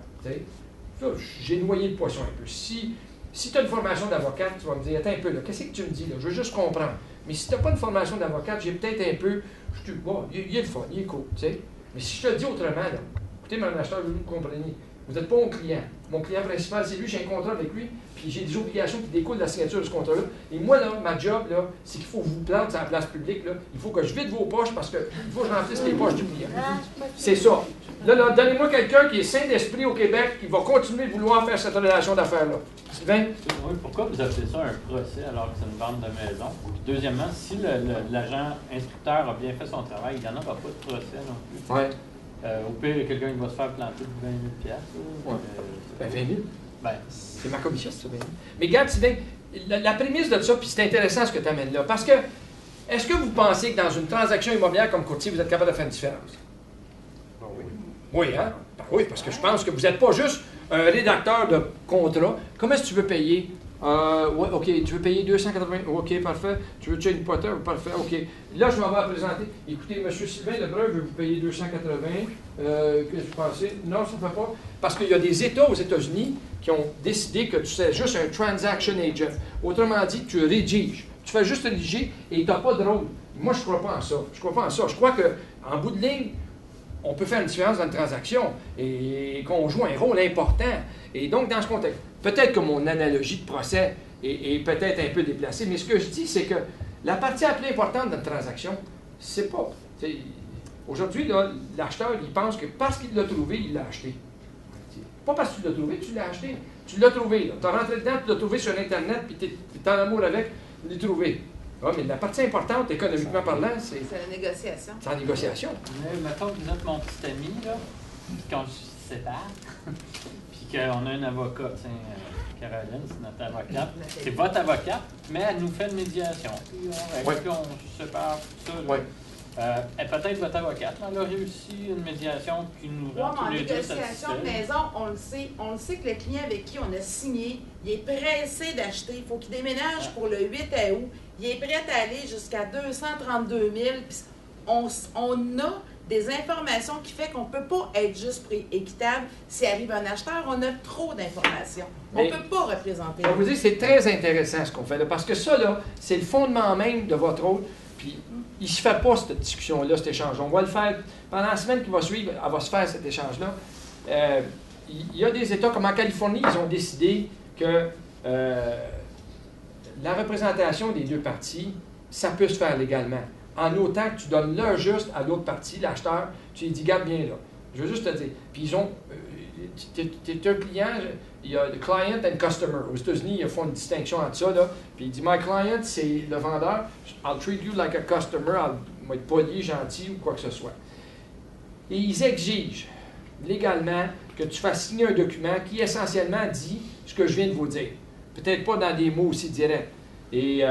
Ça, j'ai noyé le poisson un peu. Si tu as une formation d'avocate, tu vas me dire, attends un peu, là, qu'est-ce que tu me dis, là? Je veux juste comprendre. Mais si tu n'as pas une formation d'avocate, j'ai peut-être un peu, il est le fun, il est cool, tu sais. Mais si je te le dis autrement, là, écoutez, Mme l'acheteur, je veux que vous compreniez. Vous n'êtes pas mon client. Mon client principal, c'est lui, j'ai un contrat avec lui, puis j'ai des obligations qui découlent de la signature de ce contrat-là. Et moi, là, ma job, là, c'est qu'il faut vous planter sur la place publique, là. Il faut que je vide vos poches parce qu'il faut que je remplisse les poches du client. C'est ça. Là, donnez-moi quelqu'un qui est sain d'esprit au Québec, qui va continuer de vouloir faire cette relation d'affaires-là. Sylvain? Oui, pourquoi vous appelez ça un procès alors que c'est une vente de maison? Deuxièmement, si l'agent instructeur a bien fait son travail, il n'y en aura pas de procès non plus. Oui. Au pire, il y a quelqu'un qui va se faire planter de 20 000 ouais. 20 000? Ben, c'est ma commission, c'est 20 000. Mais regarde, Sylvain, la prémisse de ça, puis c'est intéressant ce que tu amènes là, parce que, est-ce que vous pensez que dans une transaction immobilière comme courtier, vous êtes capable de faire une différence? Oui. Oui, hein? Ben oui, parce que je pense que vous n'êtes pas juste un rédacteur de contrat. Comment est-ce que tu veux payer? Ouais, OK, tu veux payer 280, OK, parfait. Tu veux une poteur? Parfait, OK. Là, je m'en vais présenter. Écoutez, M. Sylvain Lebrun veut vous payer 280. Qu'est-ce que vous pensez? Non, ça ne fait pas. Parce qu'il y a des États aux États-Unis qui ont décidé que tu sais juste un transaction agent. Autrement dit, tu rédiges. Tu fais juste rédiger et tu n'as pas de rôle. Moi, je ne crois pas en ça. Je ne crois pas en ça. Je crois qu'en bout de ligne, on peut faire une différence dans une transaction et qu'on joue un rôle important. Et donc, dans ce contexte, peut-être que mon analogie de procès est peut-être un peu déplacée, mais ce que je dis, c'est que la partie la plus importante d'une transaction, c'est pas... Aujourd'hui, l'acheteur, il pense que parce qu'il l'a trouvé, il l'a acheté. Pas parce que tu l'as trouvé, tu l'as acheté. Tu l'as trouvé. Tu as rentré dedans, tu l'as trouvé sur Internet, puis tu es en amour avec, tu l'as trouvé. Ah, mais la partie importante, économiquement parlant, c'est... C'est la négociation. C'est la négociation. Mais mettons que vous êtes mon petit ami, là, puis qu'on se sépare, puis qu'on a un avocat, Caroline, c'est notre avocate, c'est votre avocate, mais elle nous fait une médiation. Puis on règle, puis on se sépare, tout ça. Oui. Elle peut-être votre avocate, mais elle a réussi une médiation qui nous rend tous les deux satisfaits. En négociation de maison, on le sait que le client avec qui on a signé, il est pressé d'acheter. Il faut qu'il déménage pour le 8 août. Il est prêt à aller jusqu'à 232 000. Puis on a des informations qui fait qu'on ne peut pas être juste prix équitable. S'il arrive un acheteur, on a trop d'informations. On ne peut pas représenter. Je vais vous dire, c'est très intéressant ce qu'on fait là, parce que ça, là, c'est le fondement même de votre rôle. Puis, il ne se fait pas cette discussion-là, cet échange. On va le faire pendant la semaine qui va suivre, elle va se faire cet échange-là. Il y a des États comme en Californie, ils ont décidé que la représentation des deux parties, ça peut se faire légalement. En autant que tu donnes l'heure juste à l'autre partie, l'acheteur, tu lui dis, garde bien là. Je veux juste te dire. Puis ils ont. Tu es un client, il y a le client and customer. Aux États-Unis, ils font une distinction entre ça. Là. Puis il dit, my client, c'est le vendeur. I'll treat you like a customer. I'll être poli, gentil ou quoi que ce soit. Et ils exigent légalement que tu fasses signer un document qui essentiellement dit ce que je viens de vous dire. Peut-être pas dans des mots aussi directs. Et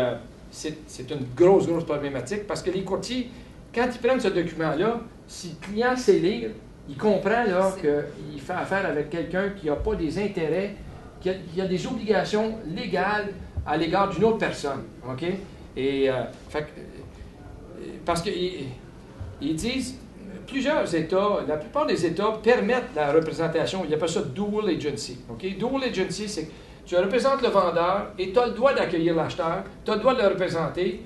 c'est une grosse problématique parce que les courtiers, quand ils prennent ce document-là, si le client sait lire, il comprend qu'il fait affaire avec quelqu'un qui n'a pas des intérêts, qui a des obligations légales à l'égard d'une autre personne. OK? Et parce qu'ils disent, plusieurs États, la plupart des États permettent la représentation, ils appellent ça dual agency. OK? Dual agency, c'est que tu représentes le vendeur et tu as le droit d'accueillir l'acheteur, tu as le droit de le représenter.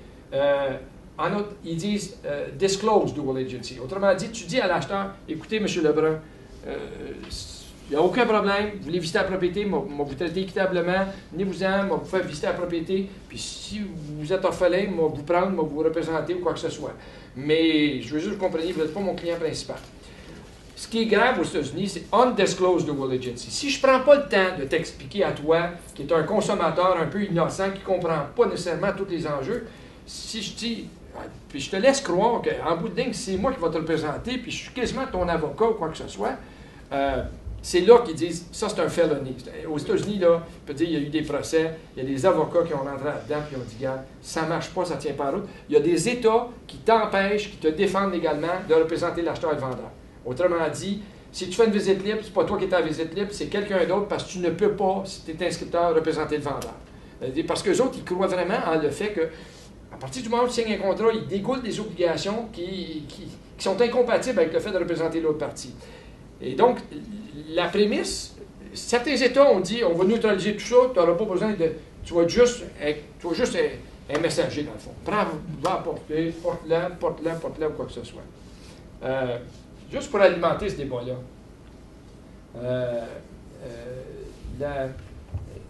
En outre, ils disent disclose dual agency. Autrement dit, tu dis à l'acheteur, écoutez, M. Lebrun, il n'y a aucun problème, vous voulez visiter la propriété, vous traiter équitablement, venez-vous-en, vous faire visiter la propriété, puis si vous êtes orphelin, vous prendre, vous représenter ou quoi que ce soit. Mais je veux juste que vous compreniez, vous n'êtes pas mon client principal. Ce qui est grave aux États-Unis, c'est undisclosed dual agency. Si je ne prends pas le temps de t'expliquer à toi, qui est un consommateur un peu innocent, qui ne comprend pas nécessairement tous les enjeux, si je dis, puis je te laisse croire qu'en bout de ligne, c'est moi qui vais te le présenter, puis je suis quasiment ton avocat ou quoi que ce soit, c'est là qu'ils disent, ça c'est un felony. Aux États-Unis, là, on peut dire, il y a eu des procès, il y a des avocats qui ont rentré là-dedans, puis ont dit, regarde, ça ne marche pas, ça ne tient pas en route. Il y a des États qui t'empêchent, qui te défendent légalement de représenter l'acheteur et le vendeur. Autrement dit, si tu fais une visite libre, c'est pas toi qui es à la visite libre, c'est quelqu'un d'autre parce que tu ne peux pas, si tu es inscripteur, représenter le vendeur. Parce qu'eux autres, ils croient vraiment en le fait que, à partir du moment où tu signes un contrat, ils découlent des obligations qui sont incompatibles avec le fait de représenter l'autre partie. Et donc, la prémisse, certains États ont dit, on va neutraliser tout ça, tu n'auras pas besoin de... Tu vas juste un messager, dans le fond. Prends, va apporter, porte-la, ou quoi que ce soit. Juste pour alimenter ce débat-là,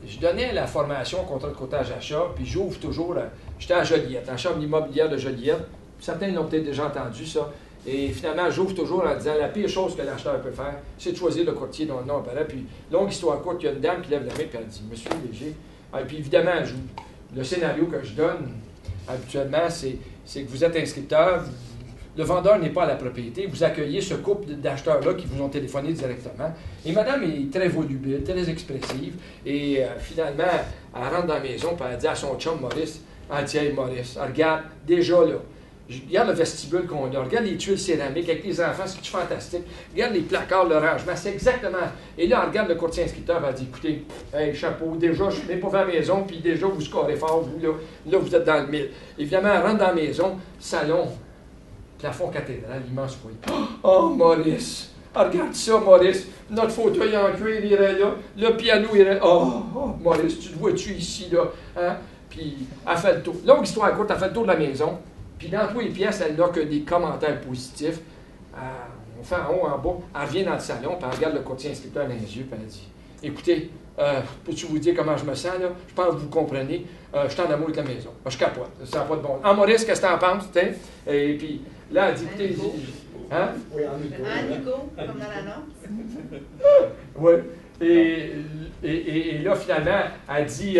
je donnais la formation contrat de courtage achat, puis j'ouvre toujours, j'étais à Joliette, en chambre immobilière de Joliette, certains l'ont peut-être déjà entendu ça, et finalement j'ouvre toujours en disant la pire chose que l'acheteur peut faire, c'est de choisir le courtier dont le nom apparaît, puis longue histoire courte, il y a une dame qui lève la main, puis elle dit « Monsieur Léger », et puis évidemment, le scénario que je donne habituellement, c'est que vous êtes inscripteur, le vendeur n'est pas à la propriété. Vous accueillez ce couple d'acheteurs-là qui vous ont téléphoné directement. Et madame est très volubile, très expressive. Et finalement, elle rentre dans la maison et elle dit à son chum Maurice, « Ah tiens, Maurice, regarde, déjà là, regarde le vestibule qu'on a, regarde les tuiles céramiques avec les enfants, c'est fantastique. Regarde les placards, le rangement, c'est exactement... » Et là, elle regarde le courtier inscripteur, elle dit, « Écoutez, hey, chapeau, déjà, je n'ai pas fait la maison, puis déjà, vous scorez fort, vous, là, vous êtes dans le mille. » Évidemment, elle rentre dans la maison, salon, plafond cathédrale, immense foyer. Oh, Maurice! Regarde ça, Maurice! Notre fauteuil en cuir irait là, le piano irait... Oh, Maurice, tu te vois-tu ici, là? Hein? Puis, elle fait le tour. Longue histoire courte, elle fait le tour de la maison. Puis, dans toutes les pièces, elle n'a que des commentaires positifs. On fait en haut, en bas. Elle revient dans le salon, puis elle regarde le courtier inscripteur dans les yeux, puis elle dit, « Écoutez, peux-tu vous dire comment je me sens, là? Je pense que vous comprenez. Je suis en amour avec la maison. Je capote. Ça n'a pas de bon. Ah, Maurice, qu'est-ce que tu en penses? » Et puis, là, elle dit, écoutez, hein? Oui, en Nico. Hein, Nico, comme dans l'annonce. Oui. Et là, finalement, elle dit,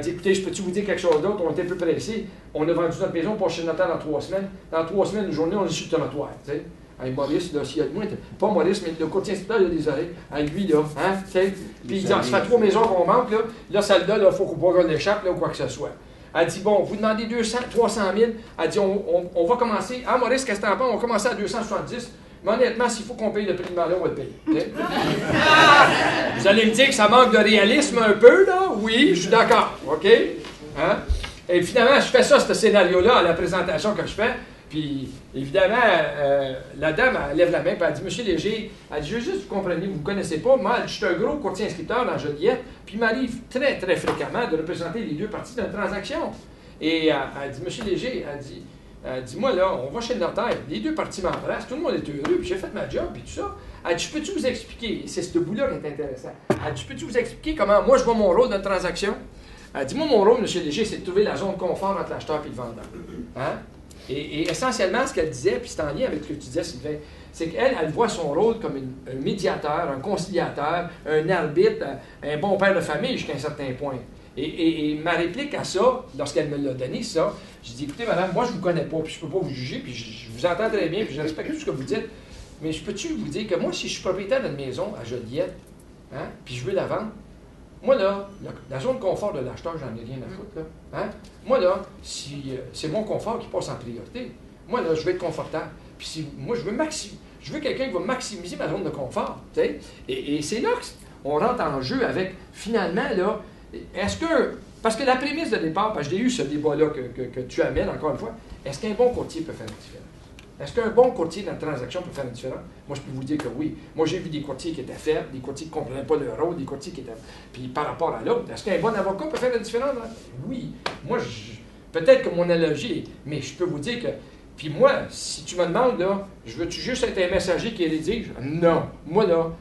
écoutez, je peux-tu vous dire quelque chose d'autre? On était un peu pressés. On a vendu notre maison pour chez le notaire dans 3 semaines. Dans 3 semaines, une journée, on est sur le trottoir. Hey, Maurice, là, s'il y a de moins, pas Maurice, mais le courtier inscripteur, il a des oreilles. Hey, lui, là, hein, puis il dit, ça fait 3 maisons qu'on manque, là. Là, celle-là, il faut qu'on l'échappe, là, ou quoi que ce soit. Elle dit, bon, vous demandez 200, 300 000. Elle dit, on va commencer. Ah, Maurice, qu'est-ce que t'en penses? On va commencer à 270. Mais honnêtement, s'il faut qu'on paye le prix de marché, on va le payer. Okay? Vous allez me dire que ça manque de réalisme un peu, là? Oui, je suis d'accord. OK? Hein? Et finalement, je fais ça, ce scénario-là, à la présentation que je fais. Puis, évidemment, la dame, elle lève la main et elle dit, « Monsieur Léger, elle dit, je veux juste que vous compreniez, vous ne me connaissez pas. Moi, je suis un gros courtier inscripteur dans Joliette, puis il m'arrive très, très fréquemment de représenter les deux parties d'une transaction. » Et elle dit, « Monsieur Léger, elle dit, moi, là, on va chez le notaire, les deux parties m'embrassent, tout le monde est heureux, puis j'ai fait ma job, puis tout ça. » Elle dit, « Peux-tu vous expliquer? » C'est ce bout-là qui est intéressant. Elle dit, « Peux-tu vous expliquer comment moi, je vois mon rôle dans la transaction? » Elle dit, « Moi, mon rôle, Monsieur Léger, c'est de trouver la zone de confort entre l'acheteur et le vendeur. Hein? Et essentiellement, ce qu'elle disait, puis c'est en lien avec ce que tu disais, Sylvain, c'est qu'elle, elle voit son rôle comme un médiateur, un conciliateur, un arbitre, un bon père de famille jusqu'à un certain point. Et ma réplique à ça, lorsqu'elle me l'a donné, ça, je dis, écoutez, madame, moi, je ne vous connais pas, puis je ne peux pas vous juger, puis je vous entends très bien, puis je respecte tout ce que vous dites, mais je peux-tu vous dire que moi, si je suis propriétaire d'une maison à Joliette, hein, puis je veux la vendre, moi, là, la zone de confort de l'acheteur, j'en ai rien à foutre, là. Hein? Moi, là, si c'est mon confort qui passe en priorité, moi, là, je vais être confortable. Puis moi, je veux quelqu'un qui va maximiser ma zone de confort, tu sais. Et c'est là qu'on rentre en jeu avec, finalement, là, est-ce que, parce que la prémisse de départ, parce que j'ai eu ce débat-là que tu amènes, encore une fois, est-ce qu'un bon courtier peut faire une différence? Est-ce qu'un bon courtier dans la transaction peut faire une différence? Moi, je peux vous dire que oui. Moi, j'ai vu des courtiers qui étaient faibles, des courtiers qui ne comprenaient pas leur rôle, des courtiers qui étaient... Puis par rapport à l'autre, est-ce qu'un bon avocat peut faire une différence? Oui. Moi, peut-être que mon analogie, mais je peux vous dire que... Puis moi, si tu me demandes, là, je veux-tu juste être un messager qui rédige? Non. Moi, là,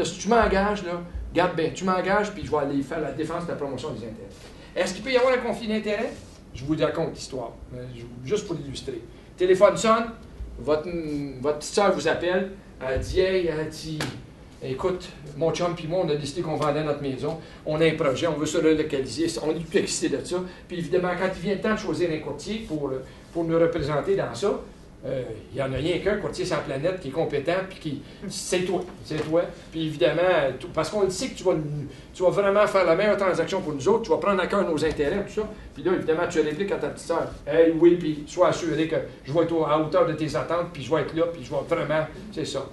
si tu m'engages, là, garde bien, tu m'engages, puis je vais aller faire la défense de la promotion des intérêts. Est-ce qu'il peut y avoir un conflit d'intérêts? Je vous raconte l'histoire, juste pour l'illustrer. Téléphone sonne, votre petite soeur vous appelle, elle dit, hey, écoute, mon chum puis moi, on a décidé qu'on vendait notre maison, on a un projet, on veut se relocaliser, on est plus excité de ça. Puis évidemment, quand il vient le temps de choisir un courtier pour nous représenter dans ça, il n'y en a rien qu'un courtier sur la planète qui est compétent, puis c'est toi. Puis évidemment, parce qu'on sait que tu vas vraiment faire la meilleure transaction pour nous autres, tu vas prendre à cœur nos intérêts, tout ça. Puis là, évidemment, tu répliques à ta petite soeur, hey, oui, puis sois assuré que je vais être à hauteur de tes attentes, puis je vais être là, puis je vais vraiment, c'est ça.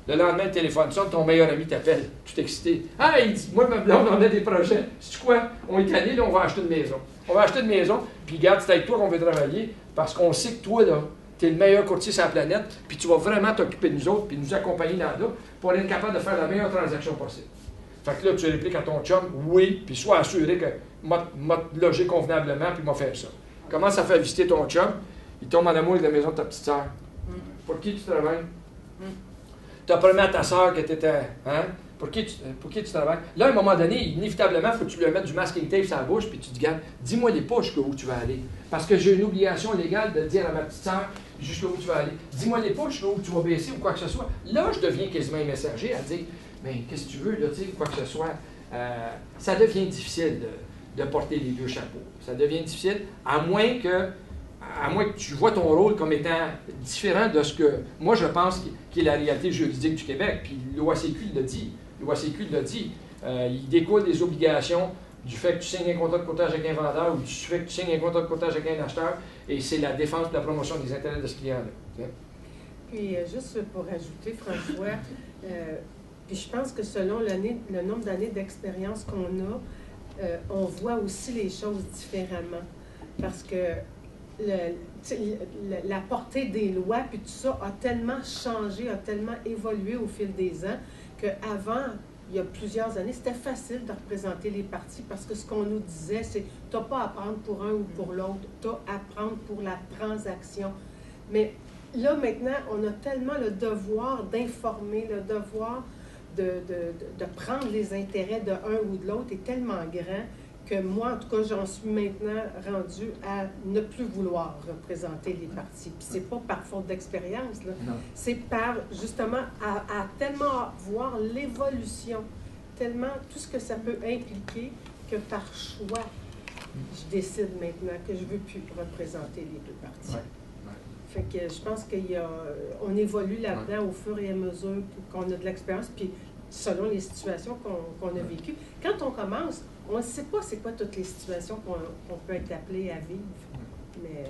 Le lendemain, le téléphone sonne, ton meilleur ami t'appelle, tout excité. Ah, il dit, moi, ma blonde, on a des projets. Sais-tu quoi? On est allé, là, on va acheter une maison. On va acheter une maison, puis regarde, c'est avec toi qu'on veut travailler, parce qu'on sait que toi, là, tu es le meilleur courtier sur la planète, puis tu vas vraiment t'occuper de nous autres, puis nous accompagner dans là, pour être capable de faire la meilleure transaction possible. Fait que là, tu répliques à ton chum, oui, puis sois assuré que m'a logé convenablement, puis m'a fait ça. Comment ça fait visiter ton chum? Il tombe en amour avec la maison de ta petite sœur. Pour qui tu travailles? Tu as promis à ta sœur que tu étais. Hein? Pour qui tu travailles? Là, à un moment donné, inévitablement, il faut que tu lui mettes du masking tape sur la bouche, puis tu te gardes, dis-moi les pas jusqu'où tu vas aller. Parce que j'ai une obligation légale de dire à ma petite sœur jusqu'où tu vas aller. Dis-moi les pas jusqu'où tu vas baisser ou quoi que ce soit. Là, je deviens quasiment un messager à dire, mais qu'est-ce que tu veux, là, tu sais, quoi que ce soit. Ça devient difficile de porter les deux chapeaux. Ça devient difficile, à moins que tu vois ton rôle comme étant différent de ce que moi je pense qui est la réalité juridique du Québec. Puis l'OACQ l'a dit. L'OACQ l'a dit. Il découle des obligations du fait que tu signes un contrat de courtage avec un vendeur ou du fait que tu signes un contrat de courtage avec un acheteur, et c'est la défense de la promotion des intérêts de ce client-là. Puis, juste pour ajouter, François, puis je pense que selon le nombre d'années d'expérience qu'on a, on voit aussi les choses différemment. Parce que la portée des lois, puis tout ça, a tellement changé, a tellement évolué au fil des ans, qu'avant, il y a plusieurs années, c'était facile de représenter les partis parce que ce qu'on nous disait, c'est « tu n'as pas à prendre pour un ou pour l'autre, tu as à prendre pour la transaction ». Mais là, maintenant, on a tellement le devoir d'informer, le devoir de prendre les intérêts de un ou de l'autre est tellement grand que moi, en tout cas, j'en suis maintenant rendue à ne plus vouloir représenter les partis. Puis c'est pas par faute d'expérience, là. C'est par, justement, à tellement voir l'évolution, tellement tout ce que ça peut impliquer que par choix, je décide maintenant que je ne veux plus représenter les deux partis. Fait que je pense qu'on évolue là-dedans au fur et à mesure qu'on a de l'expérience, puis selon les situations qu'on a vécues. Quand on commence, on ne sait pas c'est quoi toutes les situations qu'on peut être appelé à vivre, mais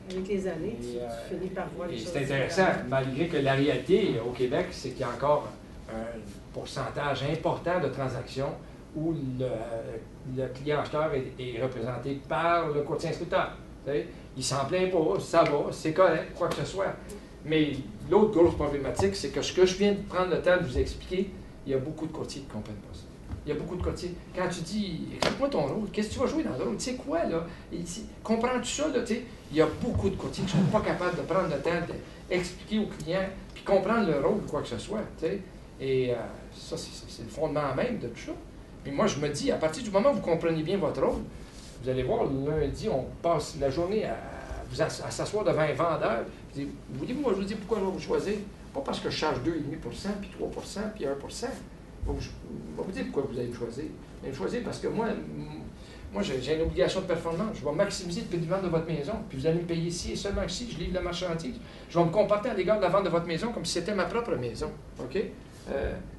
avec les années, tu finis par voir les choses. C'est intéressant, malgré que la réalité au Québec, c'est qu'il y a encore un pourcentage important de transactions où le client acheteur est représenté par le courtier instructeur. Il s'en plaint pas, ça va, c'est correct, quoi que ce soit. Mais l'autre grosse problématique, c'est que ce que je viens de prendre le temps de vous expliquer, il y a beaucoup de courtiers qui ne comprennent pas ça. Il y a beaucoup de courtiers. Quand tu dis, explique-moi ton rôle, qu'est-ce que tu vas jouer dans le rôle? Tu sais quoi, là? Comprends-tu ça, là? Il y a beaucoup de courtiers qui ne sont pas capables de prendre le temps d'expliquer aux clients, puis comprendre le rôle ou quoi que ce soit, t'sais. Et ça, c'est le fondement même de tout ça. Puis moi, je me dis, à partir du moment où vous comprenez bien votre rôle, vous allez voir, lundi, on passe la journée à à s'asseoir devant un vendeur, vous dites, voulez-vous, moi, je vous dis pourquoi je vais vous choisir? Pas parce que je charge 2,5%, puis 3%, puis 1%. Je vais vous dire pourquoi vous allez me choisir. Vous allez me choisir parce que moi j'ai une obligation de performance. Je vais maximiser le prix de vente de votre maison, puis vous allez me payer si et seulement si je livre la marchandise. Je vais me comporter à l'égard de la vente de votre maison comme si c'était ma propre maison. OK?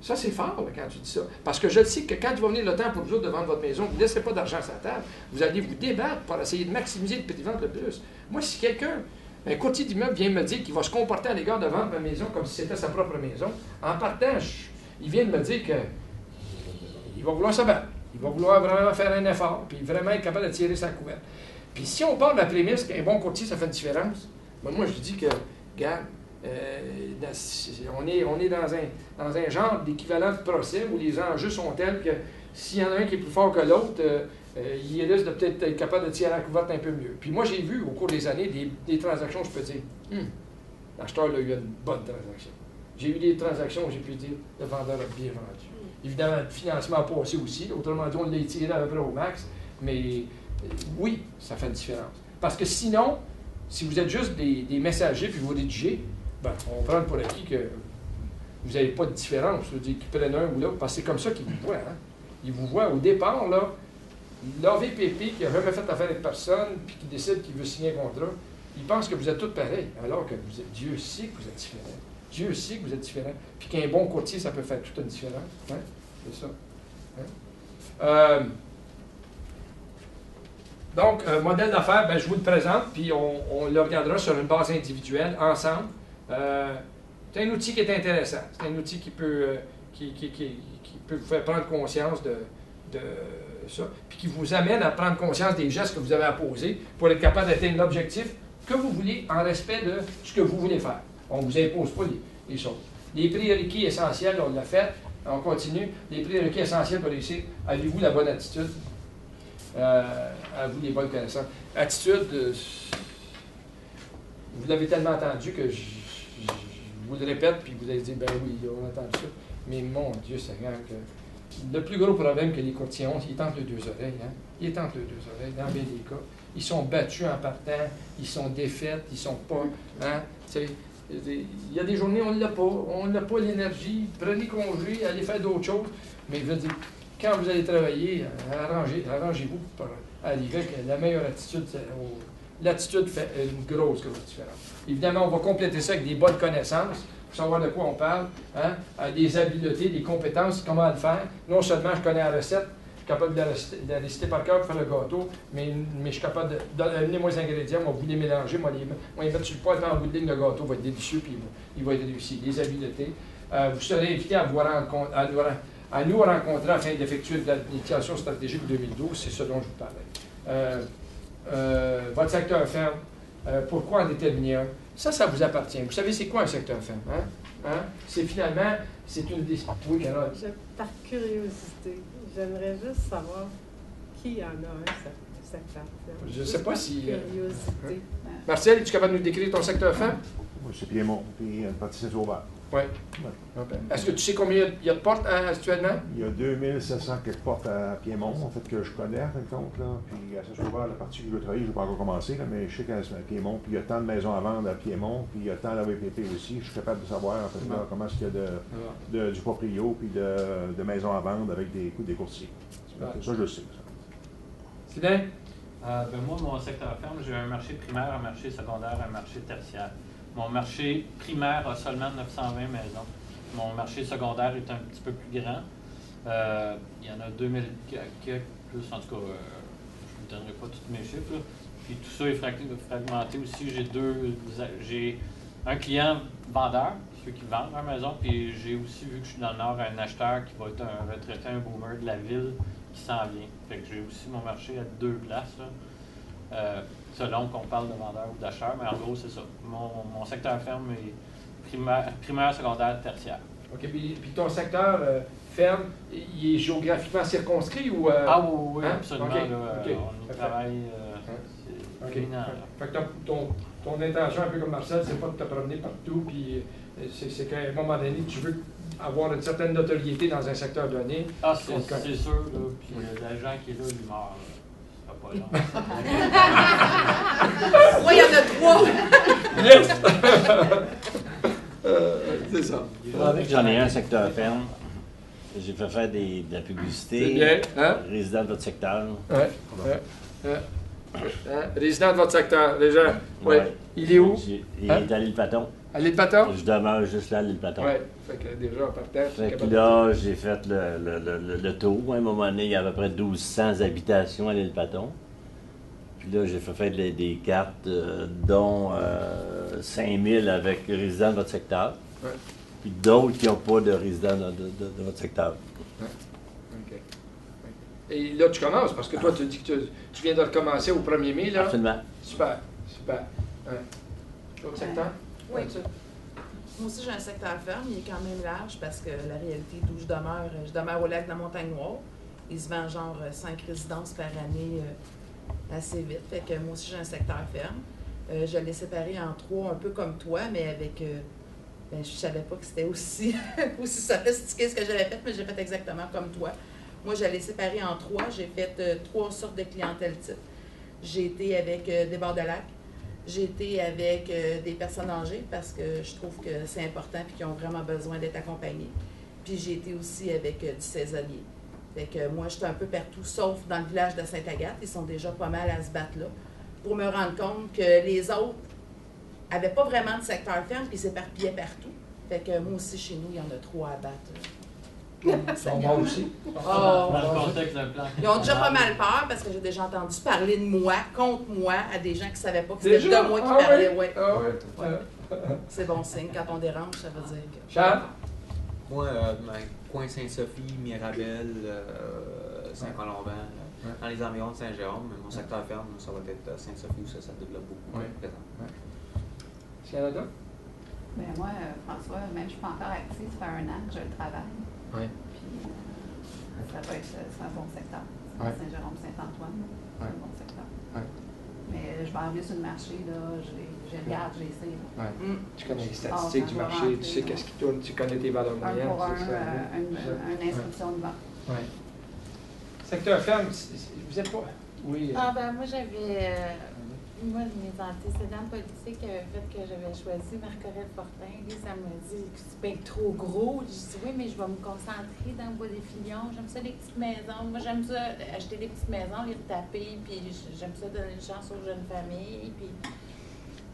Ça, c'est fort là, quand tu dis ça. Parce que je sais que quand il va venir le temps pour vous autres de vendre votre maison, vous ne laisserez pas d'argent sur la table. Vous allez vous débattre pour essayer de maximiser le prix de vente le plus. Moi, si quelqu'un, un courtier d'immeuble vient me dire qu'il va se comporter à l'égard de vendre ma maison comme si c'était sa propre maison, en partant, il vient de me dire qu'il va vouloir se battre. Il va vouloir vraiment faire un effort, puis vraiment être capable de tirer sa couverte. Puis si on part de la prémisse qu'un bon courtier, ça fait une différence, ben moi, je dis que, regarde, on est dans un genre d'équivalent de procès où les enjeux sont tels que s'il y en a un qui est plus fort que l'autre, il risque de peut-être être capable de tirer la couverte un peu mieux. Puis moi, j'ai vu au cours des années des transactions, je peux dire, l'acheteur a eu une bonne transaction. J'ai eu des transactions où j'ai pu dire, le vendeur a bien vendu. Évidemment, le financement a passé aussi, autrement dit, on l'a tiré à peu près au max, mais oui, ça fait une différence. Parce que sinon, si vous êtes juste des messagers puis vous rédigez, ben, on prend pour acquis que vous n'avez pas de différence. Je veux dire qu'ils prennent un ou l'autre, parce que c'est comme ça qu'ils vous voient. Hein? Ils vous voient au départ, là, l'AVPP qui n'a jamais fait affaire avec personne, puis qui décide qu'il veut signer un contrat, il pense que vous êtes tous pareils, alors que Dieu sait que vous êtes différents. Dieu sait que vous êtes différents. Puis qu'un bon courtier, ça peut faire toute une différence. Hein? C'est ça. Hein? Donc, modèle d'affaires, ben, je vous le présente, puis on le regardera sur une base individuelle, ensemble. C'est un outil qui est intéressant. C'est un outil qui peut vous faire prendre conscience de ça, puis qui vous amène à prendre conscience des gestes que vous avez à poser pour être capable d'atteindre l'objectif que vous voulez en respect de ce que vous voulez faire. On ne vous impose pas les choses. Les prérequis essentiels, on l'a fait, on continue. Les prérequis essentiels pour réussir, avez-vous la bonne attitude? Avez-vous les bonnes connaissances? Attitude, vous l'avez tellement entendu que je vous le répète, puis vous allez dire, ben oui, on a entendu ça. Mais mon Dieu Seigneur, le plus gros problème que les courtiers ont, ils tentent les deux oreilles. Hein? Ils tentent les deux oreilles, dans bien des cas. Ils sont battus en partant, ils sont défaites, ils sont pas... Hein? Il y a des journées où on n'a pas l'énergie, prenez congé, allez faire d'autres choses. Mais je veux dire, quand vous allez travailler, arrangez-vous pour arriver avec la meilleure attitude. L'attitude fait une grosse différence. Évidemment, on va compléter ça avec des bonnes connaissances, pour savoir de quoi on parle, hein? Des habiletés, des compétences, comment le faire. Non seulement je connais la recette, je suis capable de la réciter par cœur pour faire le gâteau, mais je suis capable de donner moi les ingrédients, moi vous les mélanger, moi les mettre sur le poêle, en bout de ligne, le gâteau va être délicieux, puis il va être réussi. Les habiletés. Vous serez invité à nous rencontrer afin d'effectuer de l'initiation stratégique 2012, c'est ce dont je vous parlais. Votre secteur ferme, pourquoi en déterminer un? Ça vous appartient. Vous savez, c'est quoi un secteur ferme? Hein? C'est finalement, c'est une des... Oui, Carole? Par curiosité, j'aimerais juste savoir qui en a un secteur ferme. Je ne sais pas si... Curiosité. Marcel, es-tu capable de nous décrire ton secteur ferme? Moi, c'est Piémont, puis une partie Saint-Sauveur. Oui. Est-ce que tu sais combien il y a de portes actuellement? Il y a 2700 quelques portes à Piémont, en fait, que je connais, en fin de compte. Là. Puis à Saint-Sauveur, la partie que je veux travailler, je ne vais pas encore commencer, là, mais je sais qu'à Piémont, puis il y a tant de maisons à vendre à Piémont, puis il y a tant d'AVPP aussi. Je suis capable de savoir, en fait, là, comment est-ce qu'il y a du proprio, puis de maisons à vendre avec des courtiers. Ça, je le sais. Sylvain? Moi, mon secteur ferme, j'ai un marché primaire, un marché secondaire, un marché tertiaire. Mon marché primaire a seulement 920 maisons. Mon marché secondaire est un petit peu plus grand. Il y en a 2000 quelques plus, en tout cas, je ne vous donnerai pas tous mes chiffres. Là. Puis tout ça est fragmenté aussi. J'ai un client vendeur, ceux qui vendent leur maison, puis j'ai aussi, vu que je suis dans le Nord, un acheteur qui va être un retraité, un boomer de la ville qui s'en vient. Fait que j'ai aussi mon marché à 2 places. Là. Selon qu'on parle de vendeur ou d'acheteur, mais en gros, c'est ça. Mon secteur ferme est primaire, secondaire, tertiaire. OK. Puis ton secteur ferme, il est géographiquement circonscrit ou... Ah oui, hein? absolument. Okay. Là, okay. On y travaille. C'est éminent. Fait que ton intention, un peu comme Marcel, c'est pas de te promener partout, puis c'est qu'à un moment donné, tu veux avoir une certaine notoriété dans un secteur donné. Ah, c'est sûr. Là. Puis l'agent qui est là, il meurt. Oui, il y en a Yes! C'est ça. J'en ai un secteur ferme. J'ai fait faire de la publicité. C'est bien, hein? Résident de votre secteur. Résident de votre secteur, déjà. Oui. Ouais. Il est où? Il est à l'île Paton. À l'île Paton? Je demeure juste là à l'île Paton. Oui. Fait que déjà, en partage. Fait que là, j'ai fait le tour. À un moment donné, il y avait à peu près 1200 habitations à l'île Paton. Puis là, j'ai fait faire des cartes, dont 5000 avec résidents de votre secteur. Ouais. Puis d'autres qui n'ont pas de résidents de votre secteur. Ouais. OK. Et là, tu commences, parce que toi, tu dis que tu viens de recommencer au 1er mai, là. Absolument. Super, super. Ouais. L'autre secteur? Oui. Moi aussi, j'ai un secteur ferme. Il est quand même large parce que la réalité d'où je demeure au lac de la Montagne-Noire. Il se vend genre 5 résidences par année assez vite. Fait que moi aussi, j'ai un secteur ferme. Je l'ai séparé en 3, un peu comme toi, mais avec... je ne savais pas que c'était aussi, aussi sophistiqué ce que j'avais fait, mais j'ai fait exactement comme toi. Moi, je l'ai séparé en 3. J'ai fait 3 sortes de clientèle type. J'ai été avec des bords de lac. J'ai été avec des personnes âgées parce que je trouve que c'est important et qu'ils ont vraiment besoin d'être accompagnés. Puis j'ai été aussi avec du saisonnier. Fait que moi, j'étais un peu partout, sauf dans le village de Sainte-Agathe. Ils sont déjà pas mal à se battre là. Pour me rendre compte que les autres n'avaient pas vraiment de secteur ferme puis s'éparpillaient partout. Fait que moi aussi, chez nous, il y en a 3 à battre. Moi aussi. Oh, Dans le contexte d'un plan. ils ont déjà pas mal peur parce que j'ai déjà entendu parler de moi, contre moi, à des gens qui ne savaient pas que c'était de moi qui parlait. Oui? Ouais. Ah oui. C'est bon signe. Quand on dérange, ça veut dire que... Charles? Moi, coin Saint-Sophie, Mirabel, Saint-Colomban, dans les environs de Saint-Jérôme, mon secteur ferme, ça va être Saint-Sophie où ça développe beaucoup présent. Canada? Ben moi, François, même je suis pas encore active, ça fait 1 an que je le travaille. Oui. Puis ça va être c'est un bon secteur. Ouais. Saint-Jérôme, Saint-Antoine, c'est un bon secteur. Ouais. Mais je vais en venir sur le marché, là, je regarde, j'essaie. Ouais. Tu connais les Ah, statistiques du ça va marché, tu sais rentrer, qu'est-ce qui tourne, tu connais tes valeurs Un moyennes. pour un, c'est ça, une inscription de vente. Oui. Secteur ferme, vous êtes pas. Oui. Ah ben moi j'avais moi mes antécédents politiques avaient fait que j'avais choisi Marc-Aurèle Fortin. Lui, ça m'a dit que c'est bien trop gros. Je dis oui, mais je vais me concentrer dans le bois des Filions. J'aime ça les petites maisons. Moi j'aime ça acheter des petites maisons, les retaper, puis j'aime ça donner une chance aux jeunes familles. Puis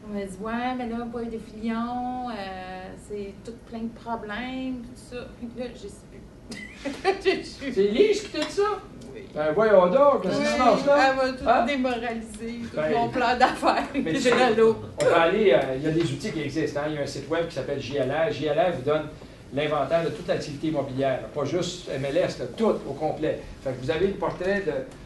on m'a dit ouais, mais là, bois des Filions, c'est tout plein de problèmes, tout ça. Puis là, je sais plus. C'est Lise qui t'a dit ça? Oui. Ben voyons donc, qu'est-ce qui se passe là? Elle m'a tout Hein? démoralisé, tout Ben, mon plan d'affaires. Mais tu J'ai sais, dans l'eau. on va aller, il y a des outils qui existent. Hein? Il y a un site web qui s'appelle JLR. JLR vous donne l'inventaire de toute l'activité immobilière, pas juste MLS, là, tout au complet. Fait que vous avez le portrait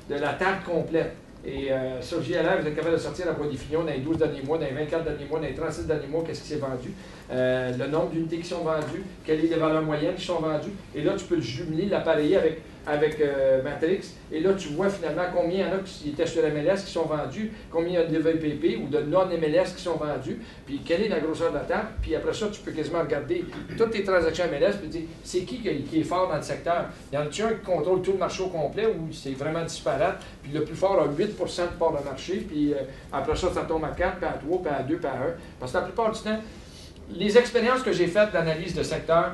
de la table complète. Et sur JLR, vous êtes capable de sortir la bois des Filions dans les 12 derniers mois, dans les 24 derniers mois, dans les 36 derniers mois, qu'est-ce qui s'est vendu, le nombre d'unités qui sont vendues, quelles sont les valeurs moyennes qui sont vendues. Et là, tu peux le jumeler, l'appareiller avec Matrix. Et là, tu vois finalement combien il y en a qui étaient sur MLS qui sont vendus, combien il y a de VPP ou de non-MLS qui sont vendus, puis quelle est la grosseur de la table. Puis après ça, tu peux quasiment regarder toutes tes transactions MLS et dire c'est qui est fort dans le secteur. Il y en a-tu un qui contrôle tout le marché au complet ou c'est vraiment disparate, puis le plus fort a 8% de part de marché, puis après ça, ça tombe à 4, puis à 3, puis à 2, puis à 1. Parce que la plupart du temps, les expériences que j'ai faites d'analyse de secteur,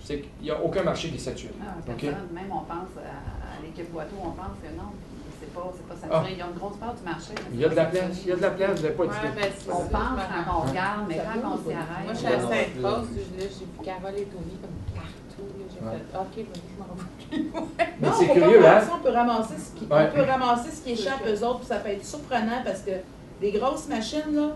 c'est qu'il n'y a aucun marché qui est saturé. Ah, Okay? même on pense à l'équipe Boiteau, on pense que non, c'est pas saturé. Ils ont une grosse part du marché. Il y a de la place, il y a de la place, vous n'avez pas Ouais, dit. ben, c'est On ça, pense je me quand rends on compte. regarde, mais quand on s'y arrête. Moi, je suis à Sainte-Rose, là, j'ai vu Carole et Tony comme partout. Là, j'ai Ouais. fait, OK, ben, je m'en vais plus. Mais Non, c'est faut pas curieux, faire hein? ça, on peut ramasser ce qui, Ouais. on peut ramasser ce qui échappe aux autres, puis ça peut être surprenant parce que les grosses machines, là,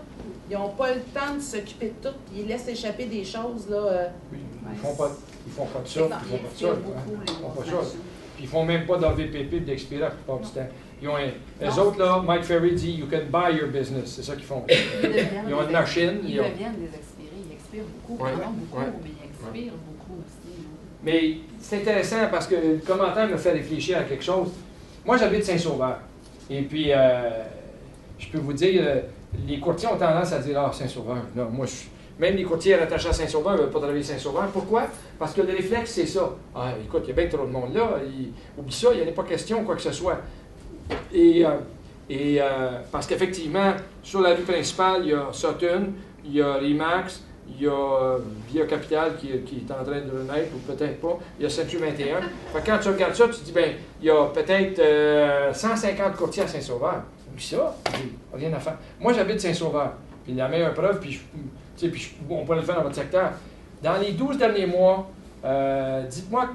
ils n'ont pas le temps de s'occuper de tout, puis ils laissent échapper des choses, là. Oui, ils font pas de ça, ils font pas de ça. Ils expirent beaucoup, hein. les Ils font pas grosses ça. machines. Puis ils font même pas d'AVPP et d'expirer la plupart du temps. Ils ont eux Non. autres, là, Mike Ferry dit You can buy your business. C'est ça qu'ils font. Ils ont une machine. Ils Ils ont... deviennent des expirés. Ils expirent beaucoup, Ouais, pardon, beaucoup, ouais. mais ils expirent beaucoup aussi. Là. Mais c'est intéressant parce que le commentaire me fait réfléchir à quelque chose. Moi, j'habite Saint-Sauveur. Et puis, je peux vous dire, les courtiers ont tendance à dire Ah, Saint-Sauveur. Non, moi, même les courtiers attachés à Saint-Sauveur ne veulent pas travailler Saint-Sauveur. Pourquoi? Parce que le réflexe, c'est ça. Ah, écoute, il y a bien trop de monde là. Oublie ça, il n'y en a pas question, quoi que ce soit. Et parce qu'effectivement, sur la rue principale, il y a Sutton, il il y a Remax, il y a Via Capital qui est en train de renaître, ou peut-être pas. Il y a Century 21. Fait que quand tu regardes ça, tu te dis, ben, il y a peut-être 150 courtiers à Saint-Sauveur. Puis ça, rien à faire. Moi, j'habite Saint-Sauveur. Puis la meilleure preuve, on pourrait le faire dans votre secteur. Dans les 12 derniers mois, dites-moi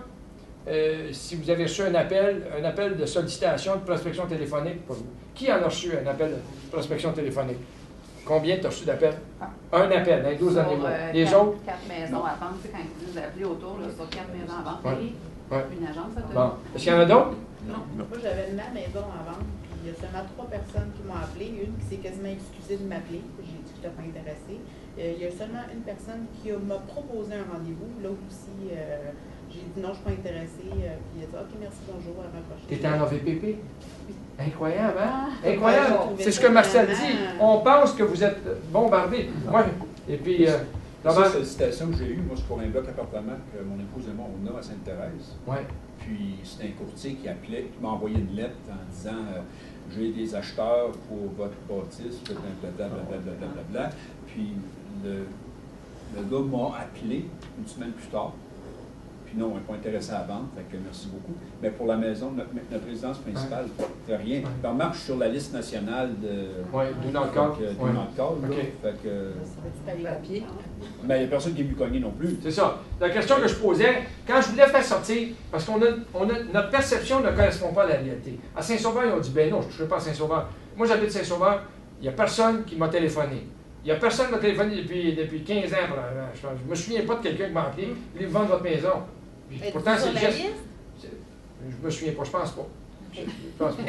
si vous avez reçu un appel de sollicitation de prospection téléphonique pour vous. Qui en a reçu un appel de prospection téléphonique? Combien tu as reçu d'appels? Un appel dans les 12 derniers mois. Les autres? 4 maisons à vendre, tu sais, quand ils disent d'appeler autour, là, sur 4 maisons à vendre. Une agence, ça te Bon. Est-ce qu'il y en a d'autres? Non. Moi, j'avais ma maison à vendre, puis il y a seulement 3 personnes qui m'ont appelé. Une qui s'est quasiment excusée de m'appeler. J'ai dit que je n'étais pas intéressée. Il y a seulement une personne qui m'a proposé un rendez-vous. L'autre aussi, j'ai dit non, je ne suis pas intéressée. Puis il a dit OK, merci, bonjour, à la prochaine. Tu étais en AVPP? Incroyable, hein? Incroyable! C'est ce que Marcel dit. On pense que vous êtes bombardé. Moi, et puis. Ça, c'est la citation que j'ai eue. Moi, c'est pour un bloc appartement que mon épouse et moi, on a à Sainte-Thérèse. Ouais. Puis, c'était un courtier qui appelait, qui m'a envoyé une lettre en disant j'ai des acheteurs pour votre bâtisse, blablabla. Puis, le gars m'a appelé une semaine plus tard. Puis non, on n'est pas intéressé à vendre, fait que merci beaucoup. Mais pour la maison, notre résidence principale, rien. Puis on marche sur la liste nationale de... Oui, do not call. Do not call, là. Fait que... Mais il n'y a personne qui est venu cogner non plus. C'est ça. La question que je posais, quand je voulais faire sortir, parce qu'on notre perception ne correspond pas à la réalité. À Saint-Sauveur, ils ont dit, ben non, je ne toucherai pas à Saint-Sauveur. Moi, j'habite Saint-Sauveur, il n'y a personne qui m'a téléphoné. Il n'y a personne qui m'a téléphoné depuis 15 ans. Je ne me souviens pas de quelqu'un qui m'a appelé. Vous voulez vendre votre maison. Pourtant, c'est le geste. Je me souviens pas, je pense pas. Je pense pas.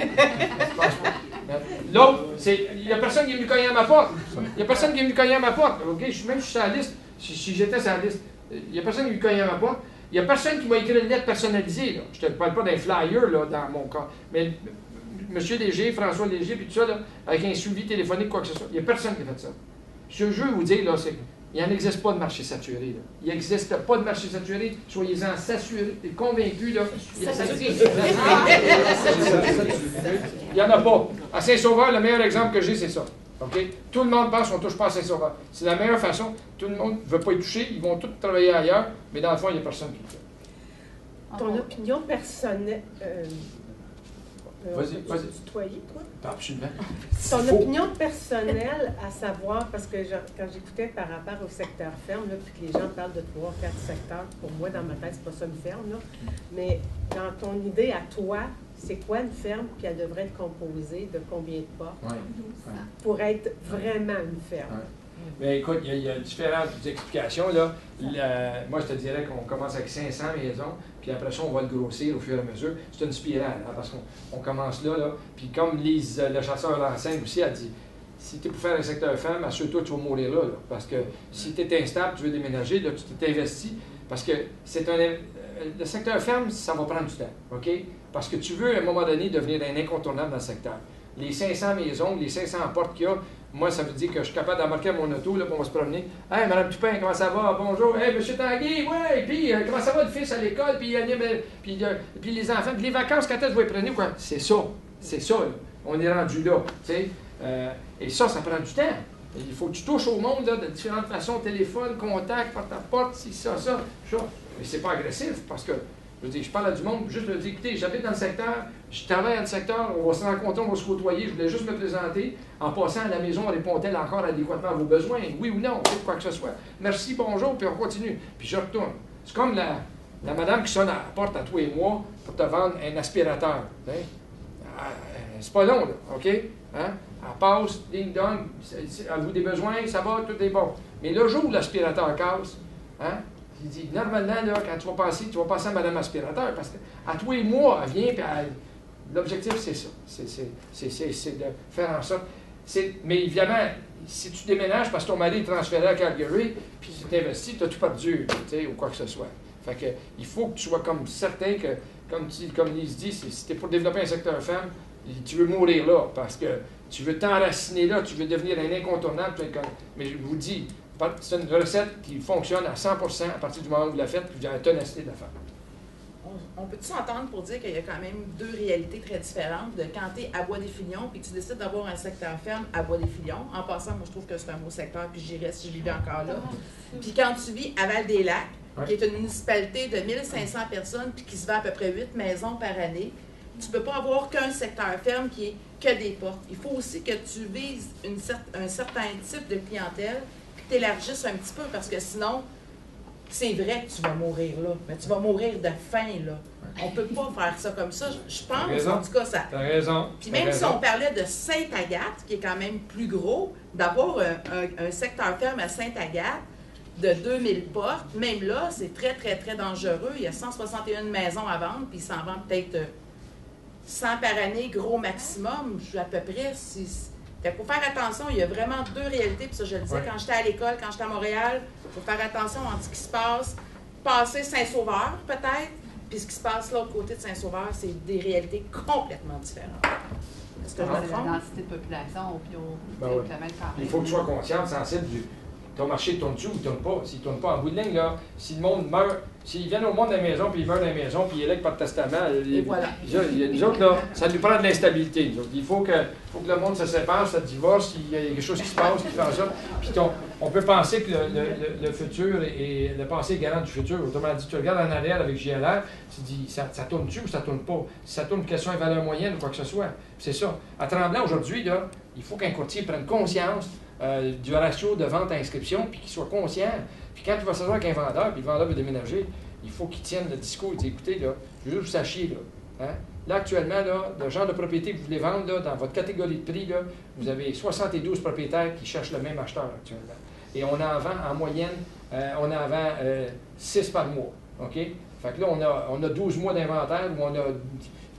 L'autre, il n'y a personne qui est venu cogner à ma porte. Il n'y a personne qui est venu cogner à ma porte. OK, même si je suis sur la liste, si j'étais sur la liste, il n'y a personne qui est venu cogner à ma porte. Il n'y a personne qui m'a écrit une lettre personnalisée. Là. Je ne te parle pas d'un flyer là, dans mon cas. Mais M. Léger, François Léger, puis tout ça, là, avec un suivi téléphonique, quoi que ce soit. Il n'y a personne qui a fait ça. Ce que je veux vous dire, là, c'est qu'il n'existe pas de marché saturé. Là. Il n'existe pas de marché saturé. Soyez-en s'assurer, convaincus. Là. Il n'y en a pas. À Saint-Sauveur, le meilleur exemple que j'ai, c'est ça. Okay? Tout le monde pense qu'on ne touche pas à Saint-Sauveur. C'est la meilleure façon. Tout le monde ne veut pas y toucher. Ils vont tous travailler ailleurs, mais dans le fond, il n'y a personne qui le fait. Ton opinion personnelle... Vas-y. Tutoyer, toi? Absolument. Ton opinion personnelle, à savoir, parce que quand j'écoutais par rapport au secteur ferme, là, puis que les gens parlent de 3 ou 4 secteurs, pour moi, dans ma tête, c'est pas ça une ferme, là. Mais dans ton idée à toi, c'est quoi une ferme, puis elle devrait être composée de combien de portes pour être vraiment une ferme? Bien, écoute, il y a différentes explications. Là. Moi, je te dirais qu'on commence avec 500 maisons, puis après ça, on va le grossir au fur et à mesure. C'est une spirale, hein, parce qu'on commence là, puis comme Lise, le chasseur l'enseigne aussi, elle dit, si tu es pour faire un secteur femme, assure-toi que tu vas mourir là, parce que si tu es instable, tu veux déménager, là, tu t'es investi, parce que le secteur ferme, ça va prendre du temps, OK? Parce que tu veux, à un moment donné, devenir un incontournable dans le secteur. Les 500 maisons, les 500 portes qu'il y a, moi, ça veut dire que je suis capable d'embarquer mon auto, là, pour on va se promener. « Hey, Mme Toupin, comment ça va? Bonjour. Hey, M. Tanguy, ouais, puis comment ça va le fils à l'école? Puis les enfants, puis les vacances, quand est-ce que vous les prenez? Quoi? C'est ça, là. On est rendu là, tu sais. Et ça prend du temps. Il faut que tu touches au monde, là, de différentes façons, téléphone, contact, porte-à-porte, ça. Mais c'est pas agressif, parce que, je veux dire, je parle à du monde, juste me dire, écoutez, j'habite dans le secteur, je travaille dans le secteur, on va se rencontrer, on va se côtoyer, je voulais juste me présenter. En passant à la maison, répond-elle encore adéquatement à vos besoins? Oui ou non, quoi que ce soit. Merci, bonjour, puis on continue. Puis je retourne. C'est comme la madame qui sonne à la porte à tous les mois pour te vendre un aspirateur. Hein? C'est pas long, là, OK? Hein? Elle passe, ding-dong, avez-vous des besoins, ça va, tout est bon. Mais le jour où l'aspirateur casse, hein? Il dit, normalement, là, quand tu vas passer à Madame Aspirateur, parce qu'à tous les mois, elle vient, puis l'objectif, c'est ça. C'est de faire en sorte. Mais évidemment, si tu déménages parce que ton mari est transféré à Calgary, puis tu t'investis, tu as tout perdu, ou quoi que ce soit. Fait que, il faut que tu sois comme certain que, comme Lise dit, si tu es pour développer un secteur femme, tu veux mourir là, parce que tu veux t'enraciner là, tu veux devenir un incontournable. Mais je vous dis, c'est une recette qui fonctionne à 100% à partir du moment où vous la faites, puis vous avez la ténacité de la faire. On on peut s'entendre pour dire qu'il y a quand même deux réalités très différentes de quand tu es à Bois-des-Filions puis que tu décides d'avoir un secteur ferme à Bois-des-Filions. En passant, moi, je trouve que c'est un beau secteur puis j'irais si je vivais encore là. Puis quand tu vis à Val-des-Lacs, qui est une municipalité de 1500 personnes puis qui se vend à peu près 8 maisons par année, tu ne peux pas avoir qu'un secteur ferme qui est que des portes. Il faut aussi que tu vises un certain type de clientèle puis que tu élargisses un petit peu parce que sinon, c'est vrai que tu vas mourir là, mais tu vas mourir de faim là. On ne peut pas faire ça comme ça. Je pense, en tout cas, ça. T'as raison. Puis même si on parlait de Sainte-Agathe, qui est quand même plus gros, d'avoir un secteur ferme à Sainte-Agathe de 2000 portes, même là, c'est très, très, très dangereux. Il y a 161 maisons à vendre, puis il s'en vend peut-être 100 par année, gros maximum, à peu près. Il faut faire attention, il y a vraiment deux réalités, puis ça, je le disais quand j'étais à l'école, quand j'étais à Montréal, il faut faire attention entre ce qui se passe, passer Saint-Sauveur, peut-être, puis ce qui se passe là, au côté de Saint-Sauveur, c'est des réalités complètement différentes. Est-ce que je me La trompe? densité de population, puis au kilomètre carré. Il faut que tu sois conscient, sensible ton marché tourne-tu ou il ne tourne pas. S'il ne tourne pas en bout de ligne, là, si le monde meurt, s'ils viennent au monde de la maison, puis ils meurent dans la maison, puis ils élèvent par testament, voilà. Nous autres, là, ça nous prend de l'instabilité. Il faut que le monde se sépare, se divorce, il y a quelque chose qui se passe, qui fait en sorte. Puis on peut penser que le futur et le passé est garant du futur. Autrement dit, tu regardes en arrière avec JLR, tu dis, ça tourne-tu ou ça tourne pas? Si ça tourne, quelle soit une valeur moyenne ou quoi que ce soit. C'est ça. À Tremblant, aujourd'hui, là, il faut qu'un courtier prenne conscience du ratio de vente à inscription, puis qu'il soit conscient. Puis quand il va s'asseoir avec un vendeur, puis le vendeur veut déménager, il faut qu'il tienne le discours. Il dit, écoutez, là, je veux juste que vous sachiez, là, là, actuellement, là, le genre de propriété que vous voulez vendre, là, dans votre catégorie de prix, là, vous avez 72 propriétaires qui cherchent le même acheteur actuellement. Et on en vend en moyenne, 6 par mois. OK? Fait que là, on a 12 mois d'inventaire, où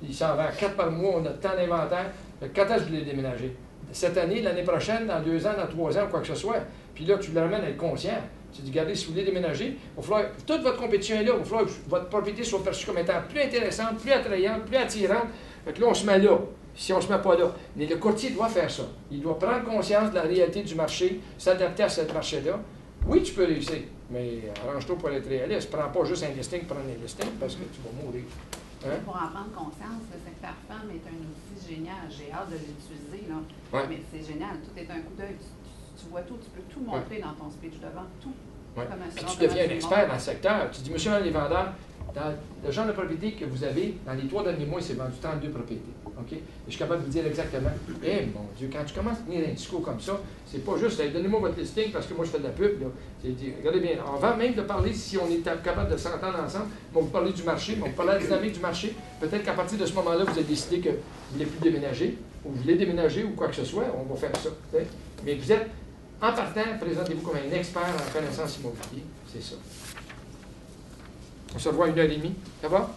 il s'en vend 4 par mois, on a tant d'inventaire. Quand est-ce que vous voulez déménager? Cette année, l'année prochaine, dans 2 ans, dans 3 ans, quoi que ce soit. Puis là, tu le ramènes à être conscient. Tu dis, regardez, si vous voulez déménager, il va falloir, toute votre compétition est là, il va falloir que votre propriété soit perçue comme étant plus intéressante, plus attrayante, plus attirante. Fait que là, on se met là, si on ne se met pas là. Mais le courtier doit faire ça. Il doit prendre conscience de la réalité du marché, s'adapter à ce marché-là. Oui, tu peux réussir, mais arrange-toi pour être réaliste. Prends pas juste un listing pour un listing parce que tu vas mourir. Hein? Pour en prendre conscience, le secteur femme est un outil génial. J'ai hâte de l'utiliser, là. Mais c'est génial. Tout est un coup d'œil. Tu vois tout, tu peux tout montrer dans ton speech devant, tout. Puis tu deviens un expert dans le secteur. Tu dis, monsieur les vendeurs, dans le genre de propriété que vous avez, dans les 3 derniers mois, il s'est vendu 32 propriétés. OK? Et je suis capable de vous dire exactement. Eh mon Dieu, quand tu commences à tenir un discours comme ça, c'est pas juste, donnez-moi votre listing parce que moi je fais de la pub. Là. Regardez bien, avant même de parler, si on est capable de s'entendre ensemble, on va vous parler du marché, on va vous parler de la dynamique du marché. Peut-être qu'à partir de ce moment-là, vous avez décidé que vous ne voulez plus déménager, ou vous voulez déménager, ou quoi que ce soit, on va faire ça. Okay? Mais vous êtes, en partant, présentez-vous comme un expert en connaissance immobilier. C'est ça. On se revoit à 1h30. Ça va?